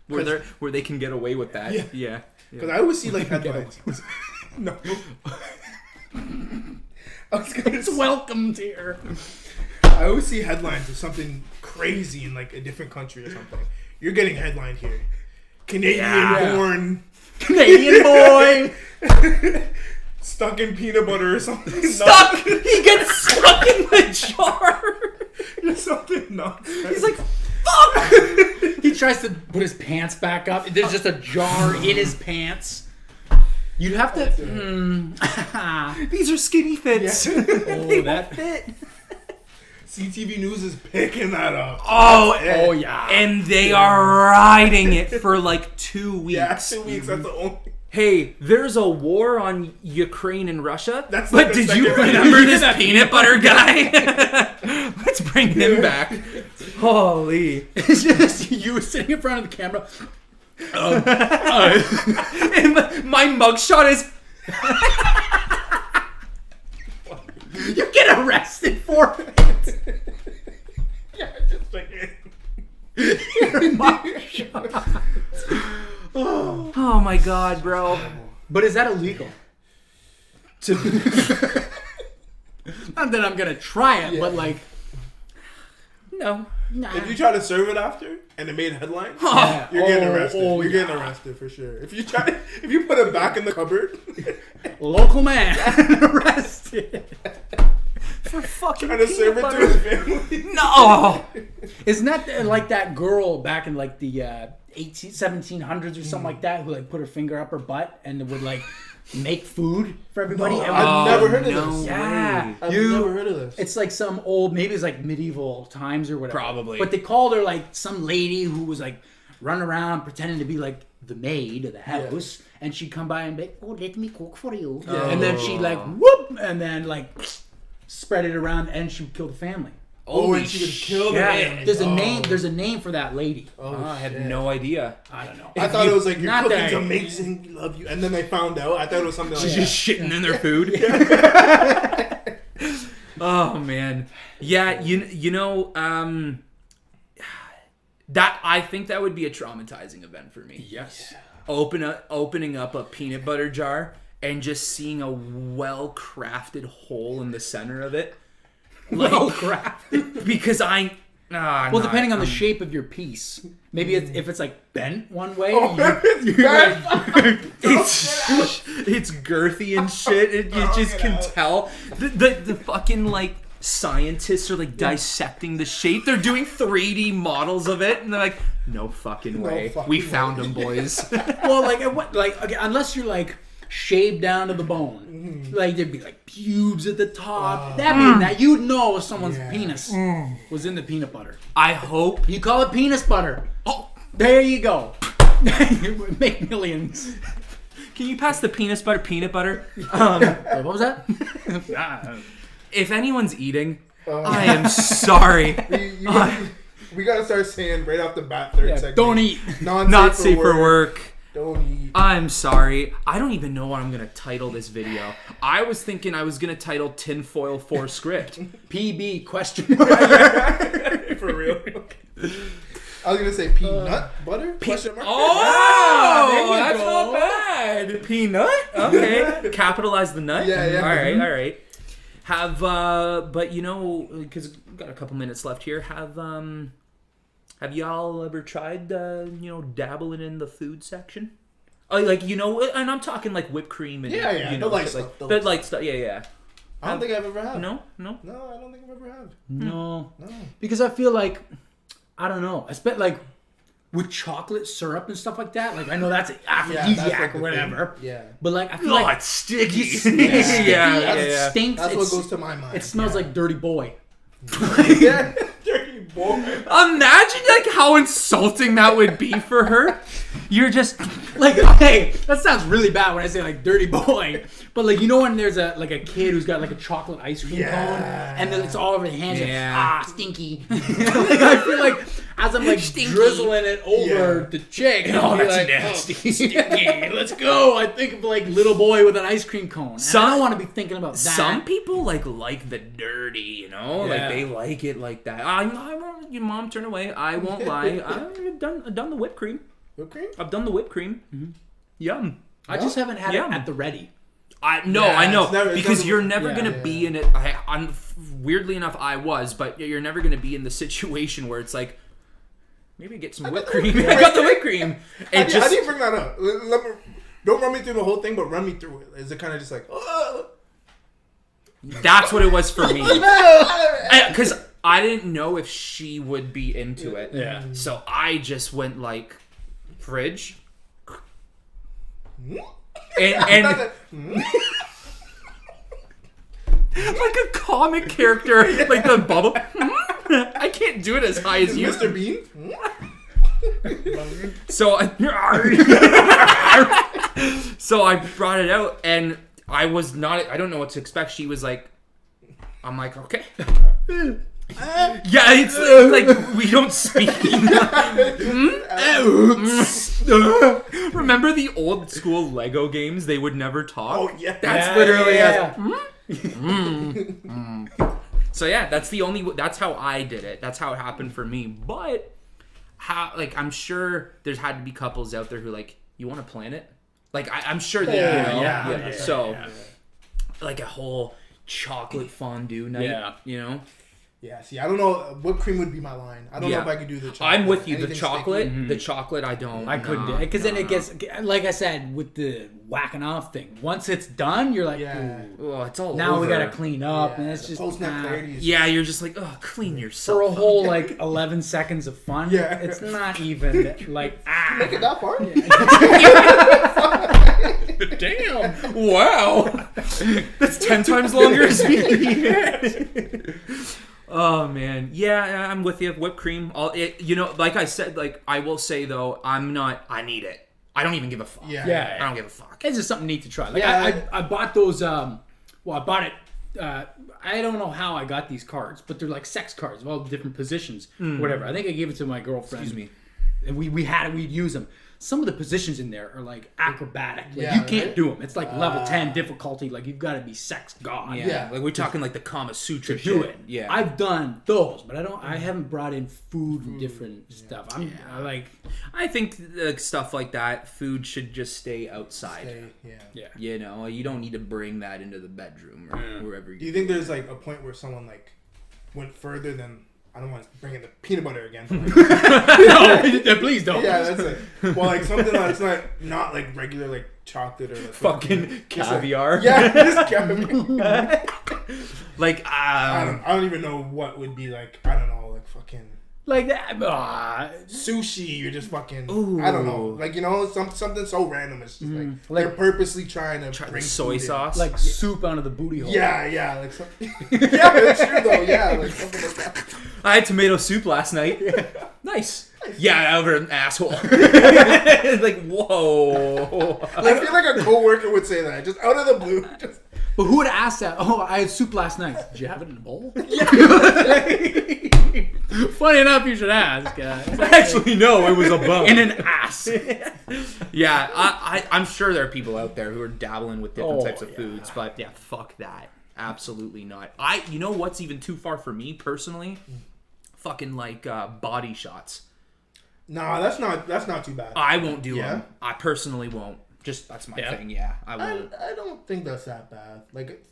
Where they can get away with that. Yeah. Because I always see like headlines. No. I was gonna say, Welcome here. I always see headlines of something crazy in like a different country or something. You're getting headlined here. Canadian born Canadian boy. stuck in peanut butter or something. Stuck! He gets stuck in the jar! Just something nonsense. He's like, fuck! He tries to put his pants back up. There's just a jar in his pants. You'd have to. These are skinny fits. Oh, that. fit. CTV News is picking that up. Oh, Oh yeah. and they are riding it for like 2 weeks. Yeah, 2 weeks. That's the only. Hey, there's a war on Ukraine and Russia. That's but like the did you second- remember this peanut butter guy? Let's bring him back. Holy. It's just you sitting in front of the camera. And my mugshot is... You get arrested for it. Yeah, just like Oh my god, bro. But is that illegal? Not that I'm gonna try it, but like, No. If you try to serve it after and it made headlines, yeah. you're getting arrested. Oh, You're getting arrested for sure. If you put it back in the cupboard, local man arrested. For fucking trying to peanut serve it butter. to his family. No. Isn't that like that girl back in like the 1700s or something like that who like put her finger up her butt and would like make food for everybody? No, And I've never heard of no this. yeah, I've never heard of this. It's like some old, maybe it's like medieval times or whatever. Probably. But they called her like some lady who was like running around pretending to be like the maid of the house, and she'd come by and be like, "Oh, let me cook for you," and then she'd like whoop, and then like spread it around, and she'd kill the family. Oh, and she would kill the man. There's a name. There's a name for that lady. I had no idea. I don't know. I thought it was like your Not cooking's that- amazing, we love you, and then they found out. I thought it was something like She's that. just shitting in their food. Oh man, yeah. You know, that I think that would be a traumatizing event for me. Yes. Opening up a peanut butter jar and just seeing a well-crafted hole in the center of it. Well crafted. Because Well, depending on the shape of your piece, maybe if it's like bent one way, it's girthy and shit. You just can tell. The fucking like scientists are like dissecting the shape. They're doing 3D models of it, and they're like, "No fucking way. fucking We way." found them, boys." well, like okay, unless you're like shaved down to the bone. Like there'd be like pubes at the top. That mean that you'd know if someone's penis was in the peanut butter. I hope. You call it penis butter. Oh, there you go. Make millions. Can you pass the peanut butter? What was that? If anyone's eating, I am sorry. We gotta start saying right off the bat, third segment. Don't eat. Not safe for work. Don't eat. I'm sorry. I don't even know what I'm gonna title this video. I was thinking I was gonna title Tinfoil 4 Script. PB question. For real. I was gonna say peanut butter? Question mark? Oh, there you that's go. not bad. Peanut? Okay. Capitalize the nut? Yeah. All right. Have, but you know, because we've got a couple minutes left here, have y'all ever tried, dabbling in the food section? Oh, like, and I'm talking like whipped cream and, The light stuff. the light stuff, yeah. I don't think I've ever had. No? No, I don't think I've ever had. No. Because I feel like, I don't know. I spent like with chocolate syrup and stuff like that. Like I know that's an aphrodisiac or whatever. Yeah. But like I feel like it's sticky. it's sticky, Yeah. it stinks. That's what goes to my mind. It smells like dirty boy. Yeah. Dirty boy. Imagine like how insulting that would be for her. You're just Like, hey, that sounds really bad when I say like dirty boy. But like when there's a kid who's got like a chocolate ice cream cone and then it's all over the hands. Yeah. Stinky. Like I feel like as I'm like drizzling it over the chick, that's like, nasty. Stinky. Let's go. I think of like little boy with an ice cream cone. And I don't want to be thinking about that. Some people like the dirty, like they like it like that. I won't. Your mom turn away. I won't lie. I've done the whipped cream. Whipped cream? I've done the whipped cream. Mm-hmm. Yum. I just haven't had it at the ready. I know never, because you're never gonna yeah. be in it. I'm weirdly enough I was, but you're never gonna be in the situation where it's like maybe get some whipped cream. I got the whipped cream. How do you bring that up? Don't run me through the whole thing, but run me through it. Is it kind of just like? That's what it was for me. Because I didn't know if she would be into it. Yeah. So I just went like fridge. And like a comic character, like the bubble. I can't do it as high as you, Mr. Bean? So I brought it out, and I don't know what to expect. She was like, I'm like, okay. Yeah, it's like we don't speak. Remember the old school Lego games? They would never talk. Oh yeah. That's literally So yeah, that's how I did it. That's how it happened for me. But I'm sure there's had to be couples out there who like, you want to plan it? Like I'm sure that So like a whole chocolate fondue night, Yeah, see, I don't know. Whipped cream would be my line. I don't know if I could do the chocolate. I'm with you. Anything The chocolate, sticky. the chocolate, I don't. I couldn't do it because then it gets like I said with the whacking off thing. Once it's done, you're like, ooh. Oh, it's all Now over. we gotta clean up, and it's the just post-nut clarity is Yeah, you're just like, oh, clean yourself. for a whole like 11 seconds of fun. Yeah. It's not even like Make it that far? Damn! Wow, that's 10 times longer as me. Oh man, yeah, I'm with you. Whipped cream, like I said, like I will say though, I need it. I don't even give a fuck. Yeah. I don't give a fuck. it's just something neat to try. Like Yeah. I bought those. I bought it. I don't know how I got these cards, but they're like sex cards of all the different positions, whatever. I think I gave it to my girlfriend. Excuse me. And we'd use them. Some of the positions in there are like acrobatic. Like Yeah, you can't right? do them. It's like level 10 difficulty. Like you've got to be sex god. Yeah. Like we're talking like the Kama Sutra To do shit. it. Yeah. I've done those, but I haven't brought in food and different stuff. I think stuff like that, food should just stay outside. Yeah. You don't need to bring that into the bedroom or wherever you Do you think there's like a point where someone like went further than, I don't want to bring in the peanut butter again. But like, No, please don't. yeah, that's it. Well, like something that's not like regular like chocolate or like fucking caviar. Yeah, just caviar. Like I don't even know what would be like. I don't know, like fucking Like that. Sushi, you're just fucking. Ooh. I don't know. Like, you know, something so random. It's just like they're purposely trying to bring soy food in. sauce. Like soup out of the booty hole. Yeah, like yeah, it's true though. Yeah, like something like that. I had tomato soup last night. Nice. Yeah, over an asshole. Like, whoa. I feel like a coworker would say that just out of the blue. Just, But who would ask that? Oh, I had soup last night. Did you have it in a bowl? Funny enough, you should ask. Actually, no, it was a bum. In an ass. Yeah, I'm sure there are people out there who are dabbling with different types of foods, but yeah, fuck that. Absolutely not. You know what's even too far for me personally? Fucking like body shots. nah, that's not too bad. I won't do Yeah? them. I personally won't. Just that's my thing. Yeah, I won't. I don't think that's that bad. Like,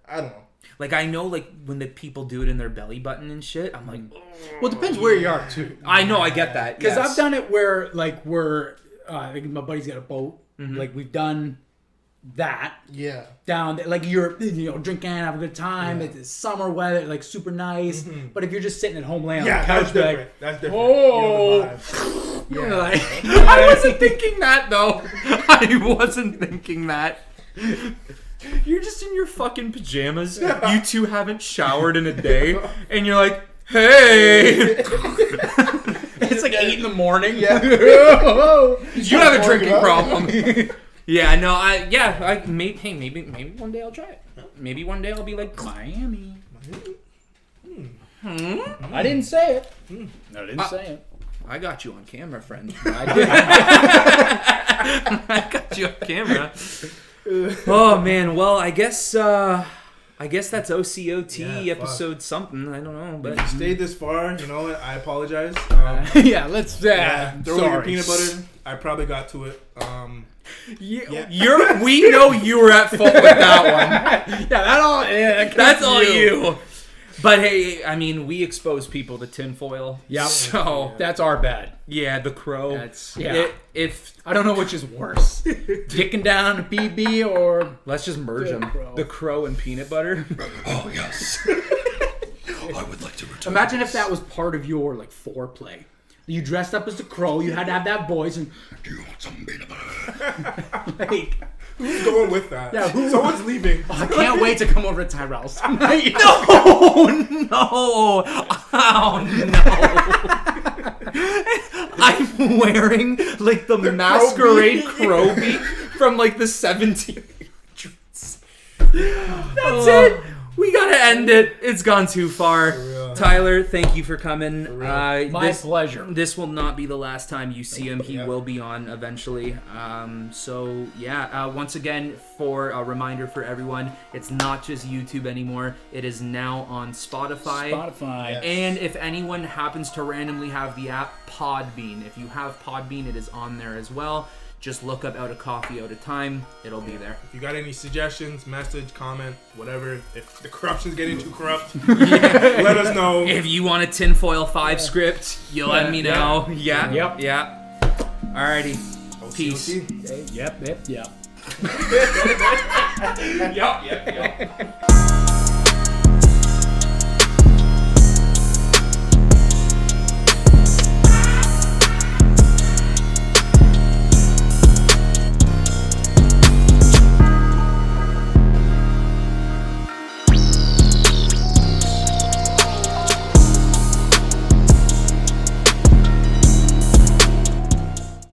I don't know. Like I know, like when the people do it in their belly button and shit. I'm like, Well, it depends where you are too. I know, I get that Because I've done it where like like my buddy's got a boat. Like we've done that. Yeah. Down there, like you're drinking, have a good time. It's summer weather, like super nice. But if you're just sitting at home laying on the couch, That's different. like, That's different. oh. You know the vibe. you're like, I wasn't thinking that though. I wasn't thinking that. You're just in your fucking pajamas. You two haven't showered in a day, and you're like, "Hey." it's like 8 a.m. Yeah. You have a drinking problem. Yeah, no, maybe one day I'll try it. Maybe one day I'll be like Miami. I didn't say it. I didn't say it. I got you on camera, friend. I did. I got you on camera. Oh man, well I guess that's OCOT episode something. I don't know, but Stayed this far, you know what? I apologize. Yeah, let's. Throw sorry. your peanut butter. I probably got to it. we know you were at fault with that one. That's all you. But hey, I mean, we expose people to tinfoil. Yep. So That's our bad. yeah, the crow. That's yeah. If I don't know which is worse, dicking down a BB or let's just merge them, crow. the crow and peanut butter. Oh, yes. I would like to return. imagine if that was part of your like foreplay. You dressed up as a crow. You had to have that voice and Do you want some peanut butter? like. Who's going with that? Yeah, someone's leaving. I can't wait to come over to Tyrell's tonight. Oh no! I'm wearing like the masquerade crow beak from like the 1700s. That's it. We gotta end it. It's gone too far. Tyler, thank you for coming. My pleasure. This will not be the last time you see him. He will be on eventually. So yeah, once again, for a reminder for everyone, it's not just YouTube anymore. It is now on Spotify. And if anyone happens to randomly have the app Podbean, if you have Podbean, it is on there as well. Just look up Outta Coffee Outta Time. It'll be there. If you got any suggestions, message, comment, whatever. If the corruption's getting too corrupt, let us know. If you want a tinfoil 5 script, you let me know. Yeah. Yep. Yeah. Alrighty. Peace. Yep. Yep.